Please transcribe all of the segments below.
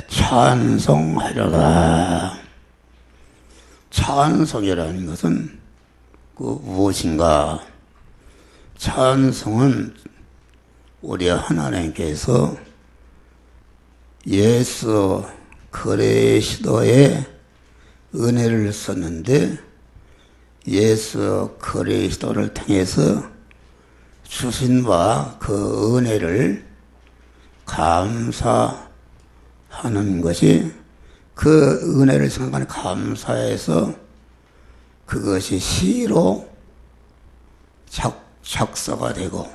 찬송하려다. 찬송이라는 것은 무엇인가? 찬송은 우리 하나님께서 예수 그리스도의 은혜를 썼는데 예수 그리스도를 통해서 주신 바 그 은혜를 감사하는 것이, 그 은혜를 생각하는 감사해서 그것이 시로 작사가 되고,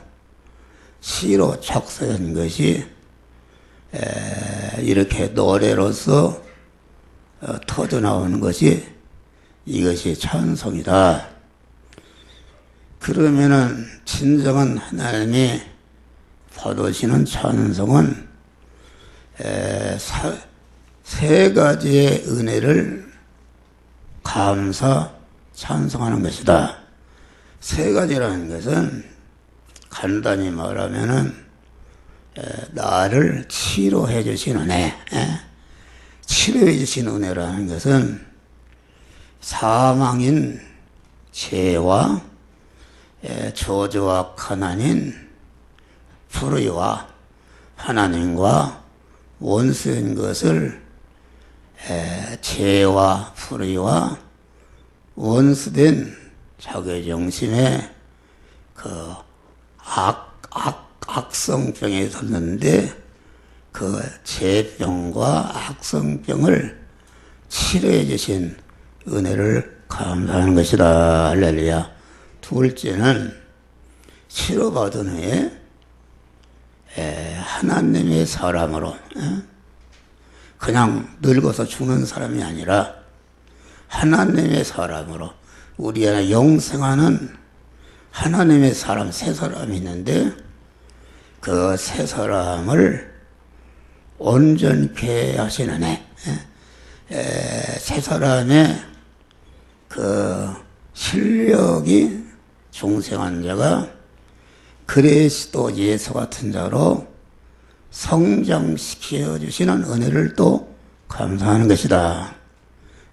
시로 작사된 것이 이렇게 노래로서 터져 나오는 것이, 이것이 찬송이다. 그러면은 진정한 하나님이 받으시는 찬송은 세 가지의 은혜를 감사 찬송하는 것이다. 세 가지라는 것은 간단히 말하면은 나를 치료해 주신 은혜, 치료해 주신 은혜라는 것은 사망인 죄와 저주와 가난인 불의와 하나님과 원수인 것을, 죄와 불의와 원수된 자기 정신에 그 악성병에 들렀는데 그 죄병과 악성병을 치료해 주신 은혜를 감사하는 것이다. 할렐루야. 둘째는 치료받은 후에 하나님의 사람으로, 그냥 늙어서 죽는 사람이 아니라 하나님의 사람으로, 우리 안에 영생하는 하나님의 사람, 세 사람이 있는데 그 세 사람을 온전케 하시는 세 사람의 그 실력이 중생한 자가 그리스도 예수 같은 자로 성장시켜 주시는 은혜를 또 감사하는 것이다.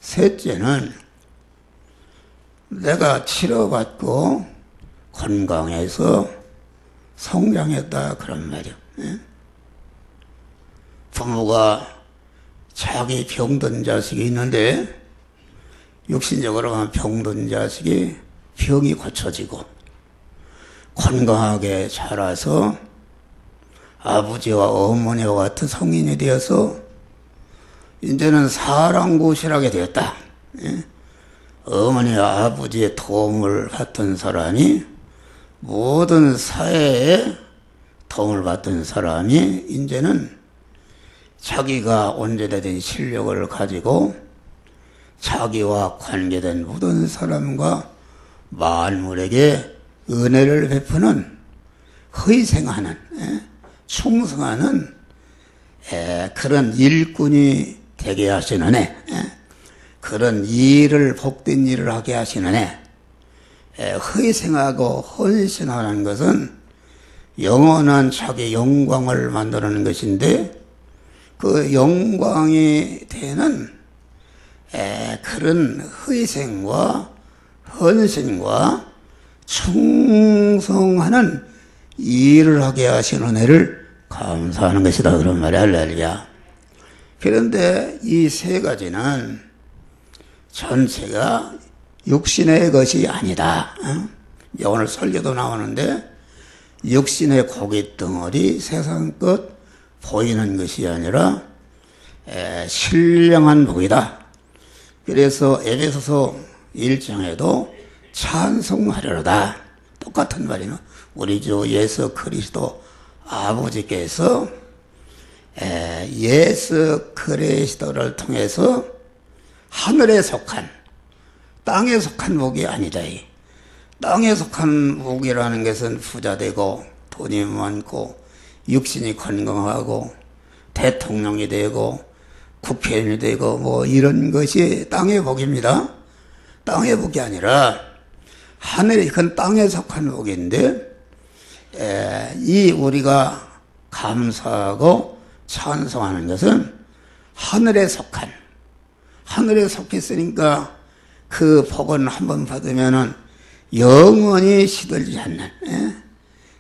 셋째는 내가 치료받고 건강해서 성장했다, 그런 말이요. 부모가 자기 병든 자식이 있는데 육신적으로 하면 병든 자식이 병이 고쳐지고 건강하게 자라서 아버지와 어머니와 같은 성인이 되어서 이제는 사랑구실하게 되었다. 어머니와 아버지의 도움을 받던 사람이, 모든 사회에 도움을 받던 사람이 이제는 자기가 온전히 실력을 가지고 자기와 관계된 모든 사람과 만물에게 은혜를 베푸는, 희생하는, 충성하는 그런 일꾼이 되게 하시는 그런 일을, 복된 일을 하게 하시는 희생하고 헌신하는 것은 영원한 자기 영광을 만드는 것인데, 그 영광이 되는 그런 희생과 헌신과 충성하는 일을 하게 하신 은혜를 감사하는 것이다, 그런 말이야. 할렐루야. 그런데 이 세 가지는 전체가 육신의 것이 아니다. 오늘 설교도 나오는데 육신의 고깃덩어리, 세상 것 보이는 것이 아니라 신령한 복이다. 그래서 에베소서 1장에도 찬송하려다, 똑같은 말이에요. 우리 주 예수 그리스도 아버지께서 예수 그리스도를 통해서 하늘에 속한, 땅에 속한 복이 아니다. 땅에 속한 복이라는 것은 부자되고 돈이 많고 육신이 건강하고 대통령이 되고 국회의원이 되고 뭐 이런 것이 땅의 복입니다. 땅의 복이 아니라 하늘에, 그건 땅에 속한 복인데, 이 우리가 감사하고 찬송하는 것은 하늘에 속했으니까 그 복은 한번 받으면은 영원히 시들지 않는,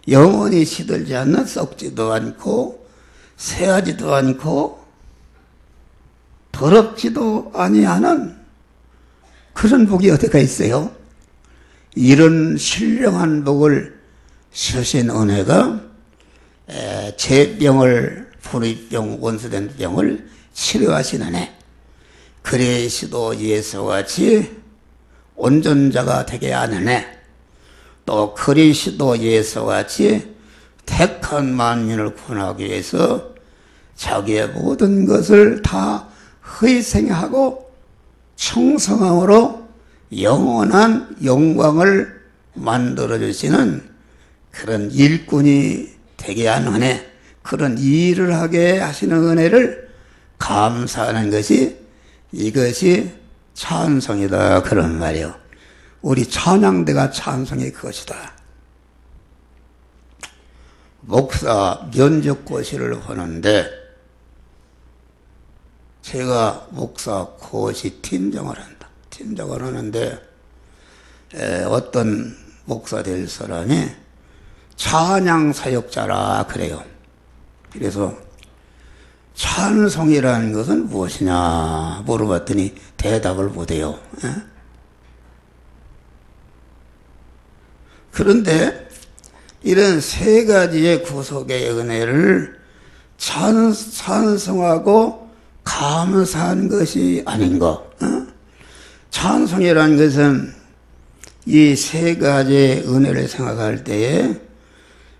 영원히 시들지 않는, 썩지도 않고 새하지도 않고 더럽지도 아니하는 그런 복이 어디가 있어요? 이런 신령한 복을 주신 은혜가 제병을, 불의병, 원수된 병을 치료하신 은혜, 그리스도 예수같이 온전자가 되게 하는 애, 또 그리스도 예수같이 택한 만민을 구원하기 위해서 자기의 모든 것을 다 희생하고 충성함으로 영원한 영광을 만들어주시는 그런 일꾼이 되게 하는 은혜, 그런 일을 하게 하시는 은혜를 감사하는 것이, 이것이 찬송이다, 그런 말이요. 우리 찬양대가 찬송이 그것이다. 목사 면접고시를 하는데 제가 목사 고시 팀장을 한다. 팀장을 하는데 어떤 목사 될 사람이 찬양 사역자라 그래요. 그래서 찬송이라는 것은 무엇이냐 물어봤더니 대답을 못해요. 그런데 이런 세 가지의 구속의 은혜를 찬송하고 감사한 것이 아닌가. 찬송이라는 것은 이 세 가지의 은혜를 생각할 때에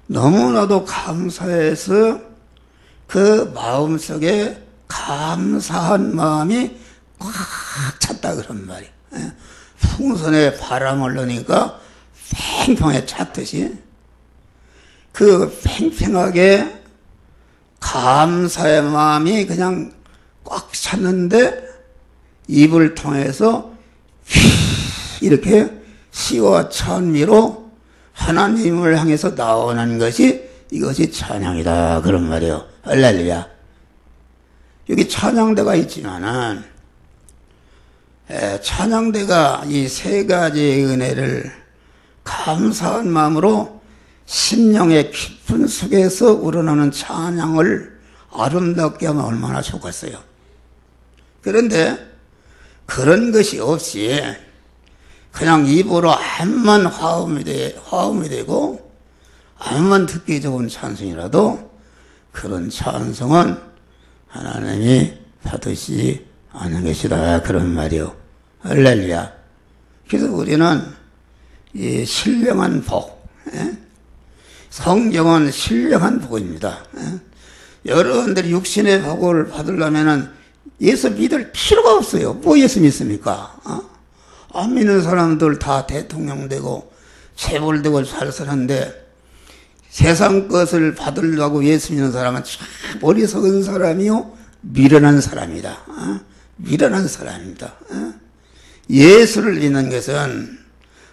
너무나도 감사해서 그 마음속에 감사한 마음이 꽉 찼다, 그런 말이에요. 풍선에 바람을 넣으니까 팽팽하게 찼듯이 그 팽팽하게 감사의 마음이 그냥 꽉 찼는데 입을 통해서 이렇게 시와 찬미로 하나님을 향해서 나오는 것이, 이것이 찬양이다, 그런 말이에요. 할렐루야. 여기 찬양대가 있지만은 찬양대가 이 세 가지의 은혜를 감사한 마음으로 심령의 깊은 속에서 우러나는 찬양을 아름답게 하면 얼마나 좋겠어요. 그런데 그런 것이 없이 그냥 입으로 암만 화음이 되고 암만 듣기 좋은 찬송이라도 그런 찬송은 하나님이 받으시지 않는 것이다, 그런 말이요. 할렐루야. 그래서 우리는 이 신령한 복, 성경은 신령한 복입니다. 여러분들이 육신의 복을 받으려면은 예수 믿을 필요가 없어요. 뭐 예수 믿습니까? 안 믿는 사람들 다 대통령 되고 재벌 되고 잘 사는데 세상 것을 받으려고 예수 믿는 사람은 참 어리석은 사람이요, 미련한 사람이다. 미련한 사람입니다. 예수를 믿는 것은,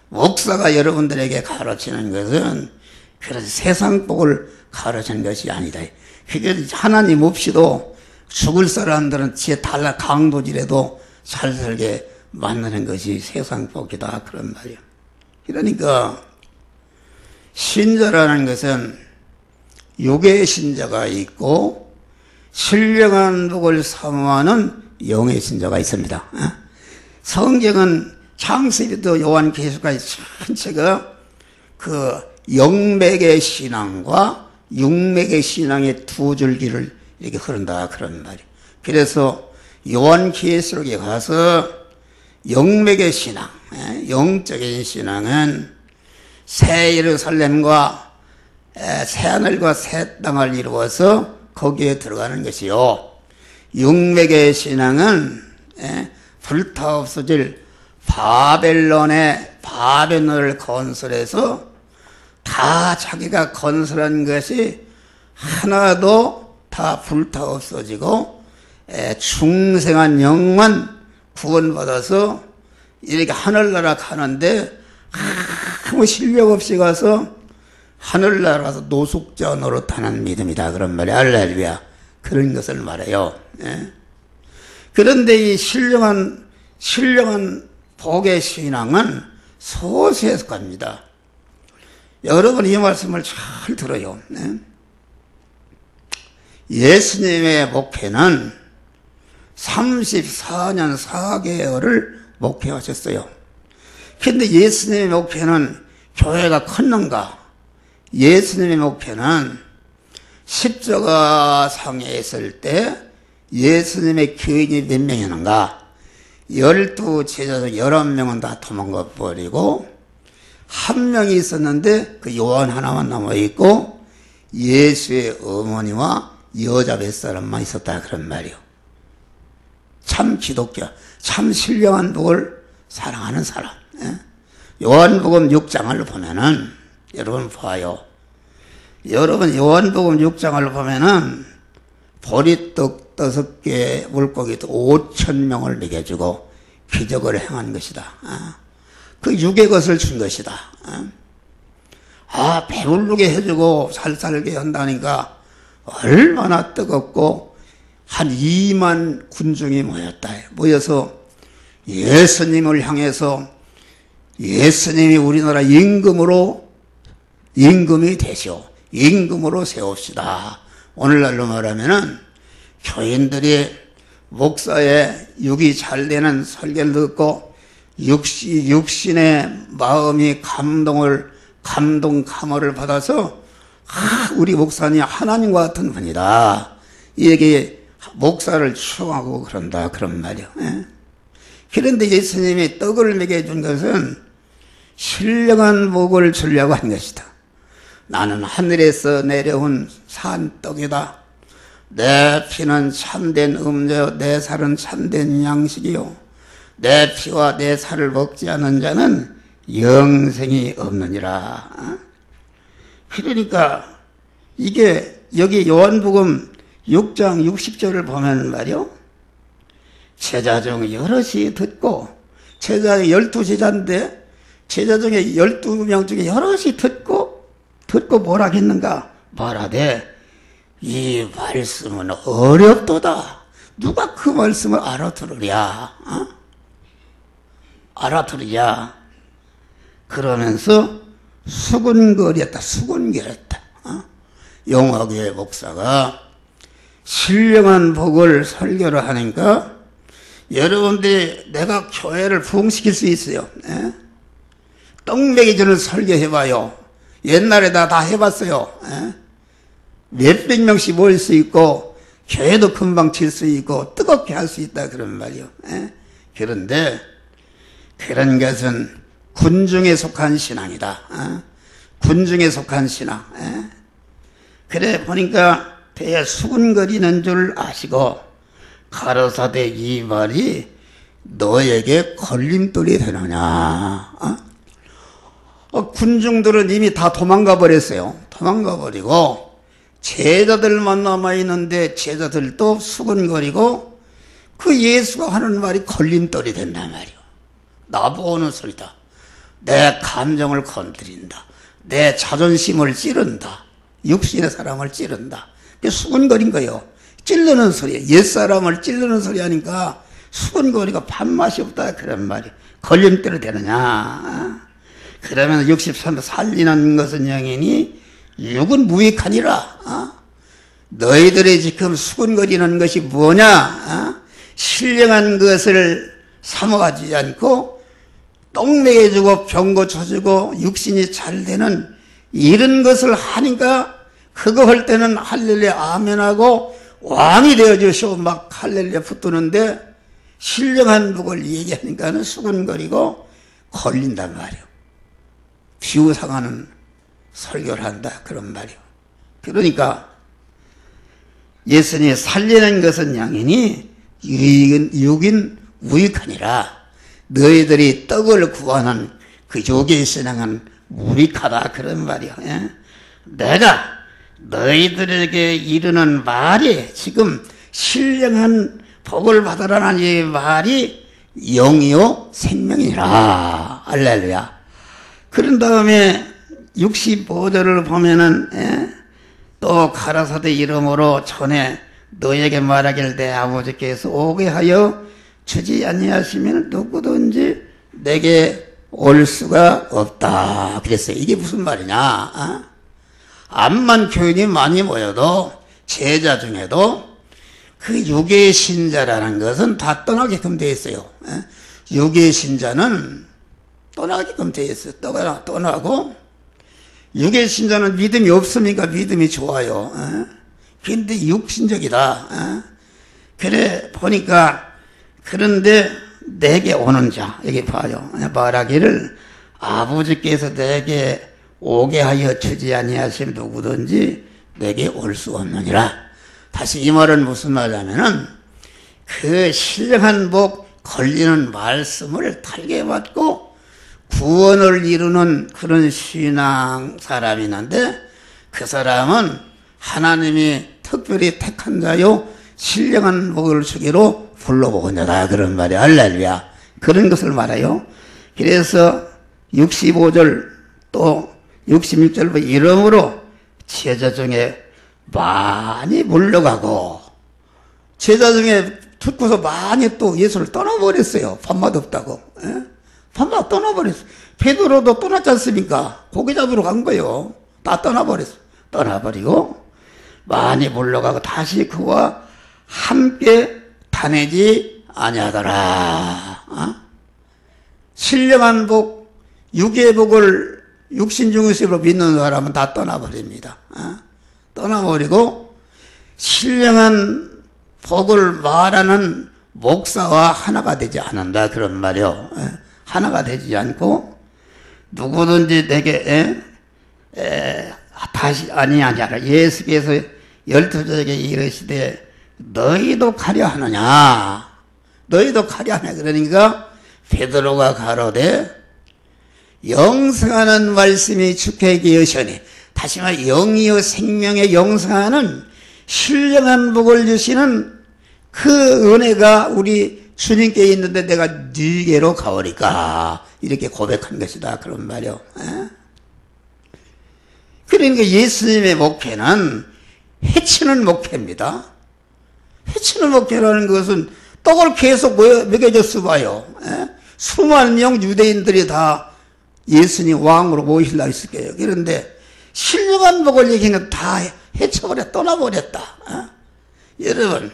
목사가 여러분들에게 가르치는 것은 그런 세상 복을 가르치는 것이 아니다. 그게 하나님 없이도 죽을 사람들은 지에 달라 강도질해도 잘 살게 만드는 것이 세상 복이다, 그런 말이야. 그러니까 신자라는 것은 육의 신자가 있고 신령한 복을 사모하는 영의 신자가 있습니다. 성경은 창세기부터 요한계시록까지 전체가 그 영맥의 신앙과 육맥의 신앙의 두 줄기를 이렇게 흐른다, 그런 말이에요. 그래서 요한계시록에 가서 영맥의 신앙, 영적인 신앙은 새 예루살렘과 새 하늘과 새 땅을 이루어서 거기에 들어가는 것이요, 육맥의 신앙은 불타 없어질 바벨론을 건설해서 다 자기가 건설한 것이 하나도 다 불타 없어지고 중생한 영만 구원받아서 이렇게 하늘나라 가는데 아무 실력 없이 가서 하늘나라 가서 노숙자 노릇하는 믿음이다, 그런 말이야. 할렐루야. 그런 것을 말해요. 예? 그런데 이 신령한 복의 신앙은 소수에서 갑니다. 여러분 이 말씀을 잘 들어요. 예? 예수님의 목회는 34년 4개월을 목회하셨어요. 근데 예수님의 목회는 교회가 컸는가? 예수님의 목회는 십자가 상에 있을 때 예수님의 교인이 몇 명이었는가? 12제자 중 11명은 다 도망가 버리고 한 명이 있었는데 그 요한 하나만 남아있고 예수의 어머니와 여자 몇 사람만 있었다 그런 말이요. 참 기독교, 참 신령한 복을 사랑하는 사람. 예? 요한복음 6장을 보면은 여러분 봐요. 여러분 요한복음 6장을 보면은 보리떡 5개 물고기 5,000명을 먹여주고 기적을 행한 것이다. 그 육의 것을 준 것이다. 배부르게 해주고 살살게 한다니까 얼마나 뜨겁고 한 2만 군중이 모여서 예수님을 향해서 예수님이 우리나라 임금이 되시오. 임금으로 세웁시다. 오늘날로 말하면은 교인들이 목사의 육이 잘 되는 설교를 듣고 육신의 마음이 감화를 받아서 우리 목사님 하나님과 같은 분이다. 이게 목사를 추앙하고 그런다 그런 말이요. 예? 그런데 예수님이 떡을 먹여준 것은 신령한 복을 주려고 한 것이다. 나는 하늘에서 내려온 산떡이다. 내 피는 참된 음료, 내 살은 참된 양식이요. 내 피와 내 살을 먹지 않는 자는 영생이 없느니라. 그러니까 이게 여기 요한복음 6장 60절을 보면 말이요. 제자 중 여럿이 듣고, 제자 12제자인데 제자 중에 12명 중에 여럿이 듣고 뭐라 했는가? 말하되 이 말씀은 어렵도다. 누가 그 말씀을 알아들으랴? 알아들으랴? 그러면서 수군거렸다. 영화교회 목사가 신령한 복을 설교를 하니까 여러분들이 내가 교회를 부흥시킬 수 있어요. 떡 먹이주는 설교해봐요. 옛날에 다 해봤어요. 몇백 명씩 모일 수 있고 교회도 금방 칠 수 있고 뜨겁게 할 수 있다 그런 말이요. 그런데 그런 것은 군중에 속한 신앙이다. 군중에 속한 신앙. 그래 보니까 배에 수군거리는 줄 아시고 가로사대 이 말이 너에게 걸림돌이 되느냐. 군중들은 이미 다 도망가 버렸어요. 도망가 버리고 제자들만 남아있는데 제자들도 수군거리고 그 예수가 하는 말이 걸림돌이 된단 말이요. 나보고 오는 소리다. 내 감정을 건드린다. 내 자존심을 찌른다. 육신의 사람을 찌른다. 수군거린 거예요. 찌르는 소리, 옛사람을 찌르는 소리 하니까 수군거리가 밥맛이 없다 그런 말이 걸림돌이 되느냐. 그러면 63도 살리는 것은 영이니 육은 무익하니라. 너희들이 지금 수군거리는 것이 뭐냐? 신령한 것을 삼아가지 않고 떡 먹여주고 병 고쳐주고 육신이 잘 되는 이런 것을 하니까 그거 할 때는 할렐루야 아멘하고 왕이 되어주시고 막 할렐루야 붙드는데 신령한 복을 얘기하니까는 수군거리고 걸린단 말이에요. 비유상하는 설교를 한다 그런 말이에요. 그러니까 예수님이 살리는 것은 양이니 육인 무익하니라. 너희들이 떡을 구하는 그 육의 신앙은 무익하다 그런 말이에요. 내가 너희들에게 이르는 말이 지금 신령한 복을 받으라는 이 말이 영이요 생명이라. 할렐루야. 그런 다음에 65절을 보면은 또 가라사대 이름으로 전에 너에게 말하기를 내 아버지께서 오게 하여 주지 아니하시면 누구든지 내게 올 수가 없다 그랬어요. 이게 무슨 말이냐? 암만 교인이 많이 모여도 제자 중에도 그 유괴 신자라는 것은 다 떠나게끔 되어 있어요. 유괴 신자는 떠나게끔 되어 있어요. 떠나고 유괴 신자는 믿음이 없으니까 믿음이 좋아요. 근데 육신적이다. 그래 보니까 그런데 내게 오는 자 여기 봐요. 말하기를 아버지께서 내게 오게 하여 주지 아니하시면 누구든지 내게 올 수 없느니라. 다시 이 말은 무슨 말이냐면은 그 신령한 복 걸리는 말씀을 달게 받고 구원을 이루는 그런 신앙 사람이 있는데 그 사람은 하나님이 특별히 택한 자요 신령한 복을 주기로 불러보거니와 그런 말이 할렐루야. 그런 것을 말해요. 그래서 65절 또 66절 이러므로 제자 중에 많이 물러가고 제자 중에 듣고서 많이 또 예수를 떠나버렸어요. 밥맛 없다고. 밥맛 떠나버렸어요. 베드로도 떠났지 않습니까? 고기 잡으러 간 거예요. 다 떠나버렸어요. 떠나버리고 많이 물러가고 다시 그와 함께 다니지 아니하더라. 신령한 복, 육의 복을 육신 중심으로 믿는 사람은 다 떠나버립니다. 떠나버리고 신령한 복을 말하는 목사와 하나가 되지 않는다 그런 말이요. 하나가 되지 않고 누구든지 내게 다시 아니하냐. 예수께서 12제자에게 이르시되 너희도 가려 하느냐. 너희도 가려 하냐. 그러니까 베드로가 가로되 영생하는 말씀이 주께 계시오니 다시 말해 영이요 생명의 영생하는 신령한 복을 주시는 그 은혜가 우리 주님께 있는데 내가 네게로 가오리까 이렇게 고백한 것이다 그런 말이요. 그러니까 예수님의 목회는 해치는 목회입니다. 해치는 목회라는 것은 떡을 계속 먹여줬어 봐요. 수만 명 유대인들이 다 예수님 왕으로 모시려고 했을 거예요. 그런데 신령한 복을 얘기하는 다 해쳐버려 떠나버렸다. 여러분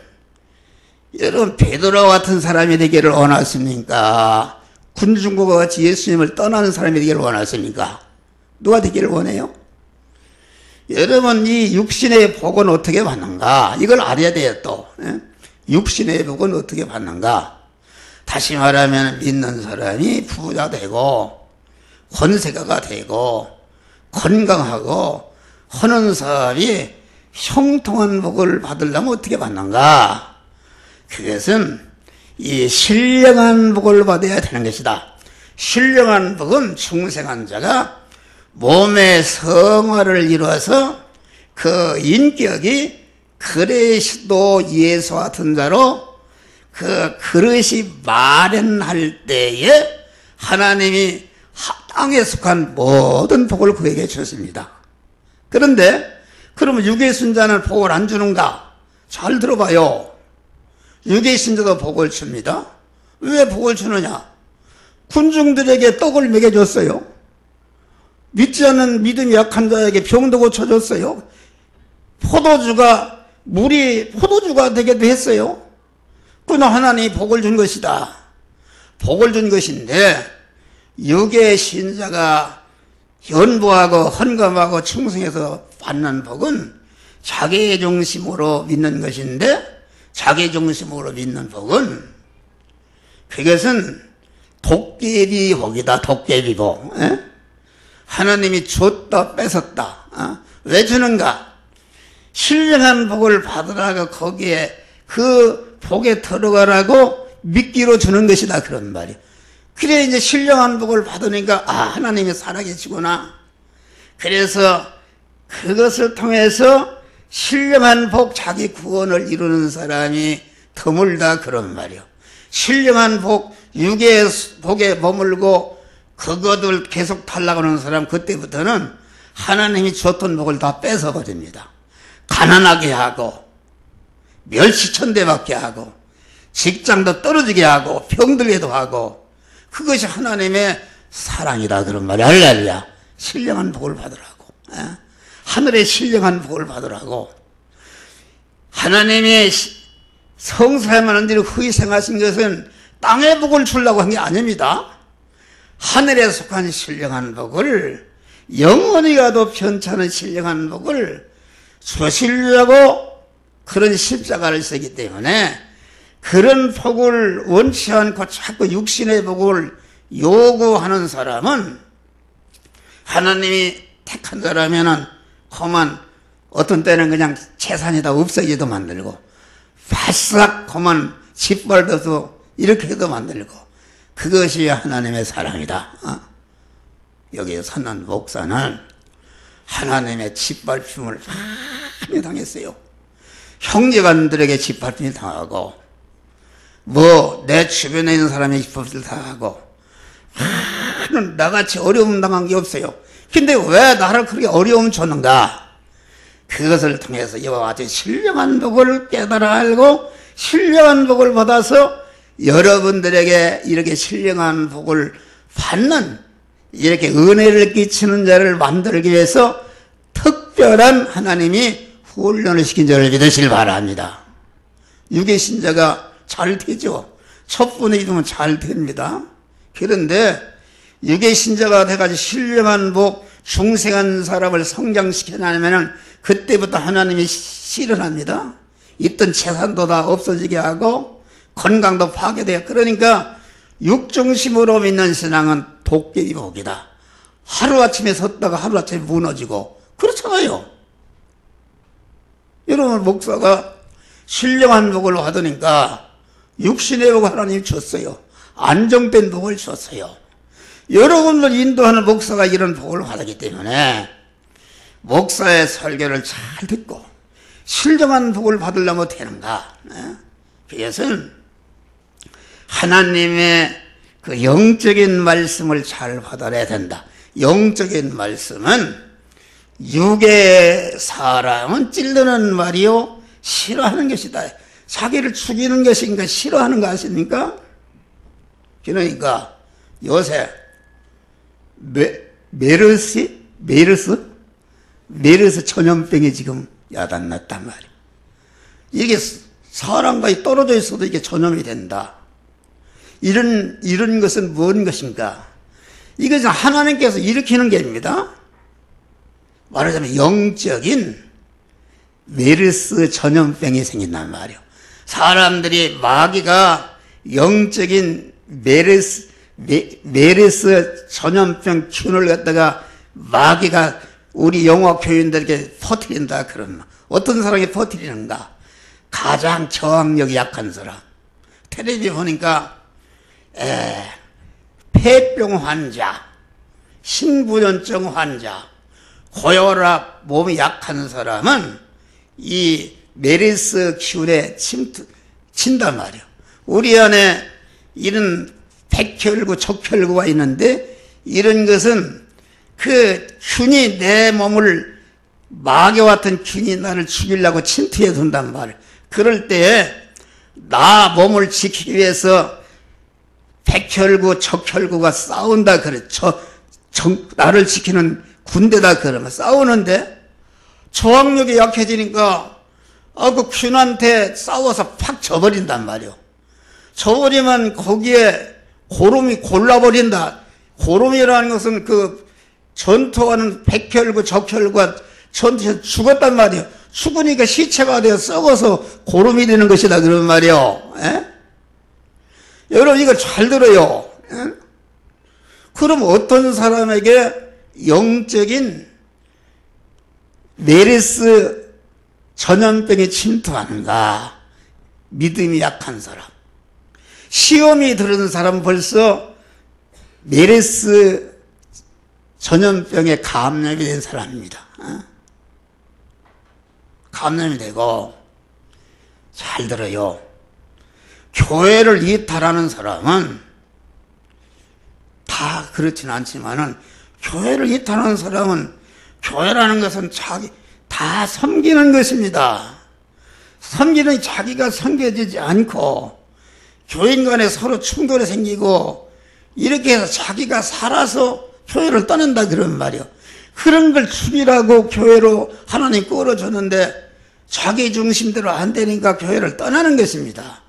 베드로 같은 사람이 되기를 원하십니까? 군중과 같이 예수님을 떠나는 사람이 되기를 원하십니까? 누가 되기를 원해요? 여러분 이 육신의 복은 어떻게 받는가? 이걸 알아야 돼요 또. 육신의 복은 어떻게 받는가? 다시 말하면 믿는 사람이 부자 되고 권세가가 되고 건강하고 하는 사람이 형통한 복을 받으려면 어떻게 받는가? 그것은 이 신령한 복을 받아야 되는 것이다. 신령한 복은 중생한 자가 몸의 성화를 이루어서 그 인격이 그리스도 예수와 같은 자로 그 그릇이 마련할 때에 하나님이 땅에 속한 모든 복을 그에게 주십니다. 그런데 그러면 유괴신자는 복을 안 주는가? 잘 들어봐요. 유괴신자도 복을 줍니다. 왜 복을 주느냐? 군중들에게 떡을 먹여줬어요. 믿지 않는 믿음이 약한 자에게 병도 고쳐줬어요. 물이 포도주가 되기도 했어요. 그러나 하나님이 복을 준 것이다. 복을 준 것인데 유괴신자가 연보하고 헌금하고 충성해서 받는 복은 자기중심으로 믿는 것인데 자기중심으로 믿는 복은 그것은 도깨비 복이다. 도깨비 복. 하나님이 줬다 뺏었다. 왜 주는가? 신령한 복을 받으라고 거기에 그 복에 들어가라고 믿기로 주는 것이다 그런 말이에요. 그래 이제 신령한 복을 받으니까 하나님이 살아계시구나. 그래서 그것을 통해서 신령한 복 자기 구원을 이루는 사람이 드물다 그런 말이요. 신령한 복 육의 복에 머물고 그것을 계속 달라고 하는 사람 그때부터는 하나님이 줬던 복을 다 뺏어버립니다. 가난하게 하고 멸시천대받게 하고 직장도 떨어지게 하고 병들게도 하고 그것이 하나님의 사랑이다 그런 말이야. 할렐루야. 신령한 복을 받으라고. 하늘의 신령한 복을 받으라고. 하나님의 성사에만 언제를 희생하신 것은 땅의 복을 주려고 한 게 아닙니다. 하늘에 속한 신령한 복을, 영원히 가도 편찮은 신령한 복을 주시려고 그런 십자가를 쓰기 때문에 그런 복을 원치 않고 자꾸 육신의 복을 요구하는 사람은 하나님이 택한 자라면은 그만 어떤 때는 그냥 재산이 다 없어지도 만들고 바싹 그만 짓밟아서 이렇게도 만들고 그것이 하나님의 사랑이다. 여기에 사는 목사는 하나님의 짓밟힘을 많이 당했어요. 형제간들에게 짓밟힘을 당하고 내 주변에 있는 사람의 짓밟힘을 당하고 나같이 어려움 당한 게 없어요. 근데 왜 나를 그렇게 어려움 줬는가? 그것을 통해서 이와 같이 신령한 복을 깨달아 알고 신령한 복을 받아서 여러분들에게 이렇게 신령한 복을 받는 이렇게 은혜를 끼치는 자를 만들기 위해서 특별한 하나님이 훈련을 시킨 자를 믿으시길 바랍니다. 육의 신자가 잘 되죠. 첩분에 있으면 잘 됩니다. 그런데 육의 신자가 돼가지고 신령한 복, 중생한 사람을 성장시켜나면은 그때부터 하나님이 실현합니다. 있던 재산도 다 없어지게 하고 건강도 파괴돼요. 그러니까 육중심으로 믿는 신앙은 도깨비 복이다. 하루아침에 섰다가 하루아침에 무너지고 그렇잖아요. 여러분 목사가 신령한 복을 받으니까 육신의 복을 하나님이 줬어요. 안정된 복을 줬어요. 여러분들 인도하는 목사가 이런 복을 받았기 때문에 목사의 설교를 잘 듣고 신령한 복을 받으려면 되는가? 그것은 하나님의 그 영적인 말씀을 잘 받아내야 된다. 영적인 말씀은 육의 사람은 찔르는 말이요 싫어하는 것이다. 자기를 죽이는 것인가 싫어하는 거 아십니까? 그러니까 요새 메르스 전염병이 지금 야단났단 말이에요. 이게 사람과 떨어져 있어도 이게 전염이 된다. 이런 것은 뭔 것인가? 이것은 하나님께서 일으키는 게입니다. 말하자면 영적인 메르스 전염병이 생긴단 말이에요. 사람들이 마귀가 영적인 메르스 전염병 균을 갖다가 마귀가 우리 영어 교인들에게 퍼뜨린다 그러면 어떤 사람이 퍼뜨리는가? 가장 저항력이 약한 사람. 텔레비전 보니까 폐병 환자, 신부전증 환자, 고혈압, 몸이 약한 사람은 이 메르스 균에 친단 말이에요. 우리 안에 이런 백혈구, 적혈구가 있는데 이런 것은 그 균이 내 몸을 마귀와 같은 균이 나를 죽이려고 침투해 둔단 말이에요. 그럴 때에 나 몸을 지키기 위해서 백혈구, 적혈구가 싸운다 그래. 나를 지키는 군대다 그러면 싸우는데 저항력이 약해지니까 그 균한테 싸워서 팍 져버린단 말이에요. 져버리면 거기에 고름이 골라버린다. 고름이라는 것은 그 전투하는 백혈구, 적혈구가 전투에서 죽었단 말이에요. 죽으니까 시체가 되어 썩어서 고름이 되는 것이다 그런 말이에요. 여러분 이거 잘 들어요. 그럼 어떤 사람에게 영적인 메르스 전염병이 침투하는가? 믿음이 약한 사람. 시험이 들은 사람은 벌써 메르스 전염병에 감염이 된 사람입니다. 감염이 되고, 잘 들어요. 교회를 이탈하는 사람은 다 그렇진 않지만은 교회를 이탈하는 사람은 교회라는 것은 자기 다 섬기는 것입니다. 섬기는 자기가 섬겨지지 않고 교인 간에 서로 충돌이 생기고 이렇게 해서 자기가 살아서 교회를 떠난다 그런 말이요. 그런 걸 죽이라고 교회로 하나님 끌어줬는데 자기 중심대로 안 되니까 교회를 떠나는 것입니다.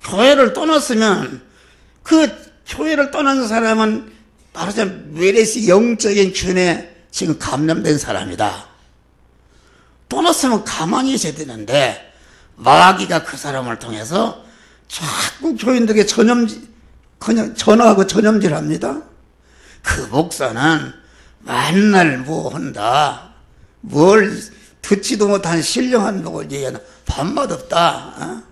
교회를 떠났으면 그 교회를 떠난 사람은 말하자면 메레스 영적인 균에 지금 감염된 사람이다. 떠났으면 가만히 있어야 되는데 마귀가 그 사람을 통해서 자꾸 교인들에게 전화하고 전염질합니다. 그 목사는 맨날 뭐 한다. 뭘 듣지도 못한 신령한 목을 얘기하나 밥맛 없다.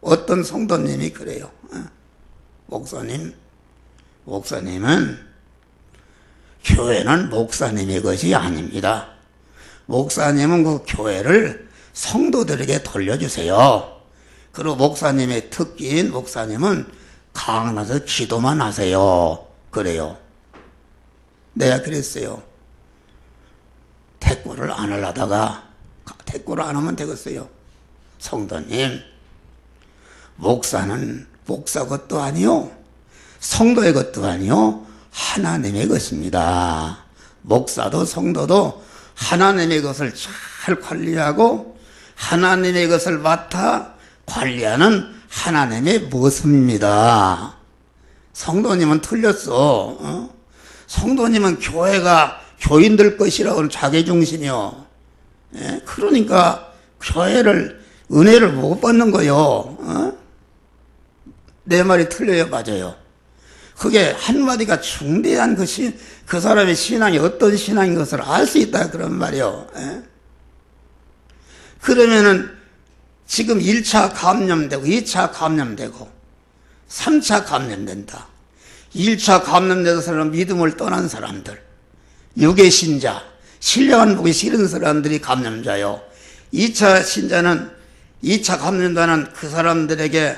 어떤 성도님이 그래요. 목사님은 교회는 목사님의 것이 아닙니다. 목사님은 그 교회를 성도들에게 돌려주세요. 그리고 목사님의 특기인 목사님은 강나서 기도만 하세요. 그래요. 내가 그랬어요. 대꾸를 안 하려다가 대꾸를 안 하면 되겠어요. 성도님, 목사는 목사 것도 아니요, 성도의 것도 아니요, 하나님의 것입니다. 목사도 성도도 하나님의 것을 잘 관리하고 하나님의 것을 맡아 관리하는 하나님의 모습입니다. 성도님은 틀렸어. 성도님은 교회가 교인들 것이라고는 자기중심이요. 그러니까 교회를 은혜를 못 받는 거요. 내 말이 틀려요? 맞아요. 그게 한마디가 중대한 것이 그 사람의 신앙이 어떤 신앙인 것을 알 수 있다 그런 말이요. 그러면은 지금 1차 감염되고 2차 감염되고 3차 감염된다. 1차 감염된 사람은 믿음을 떠난 사람들, 유괴 신자, 신령한 복이 싫은 사람들이 감염자요. 2차 신자는 2차 감염자는 그 사람들에게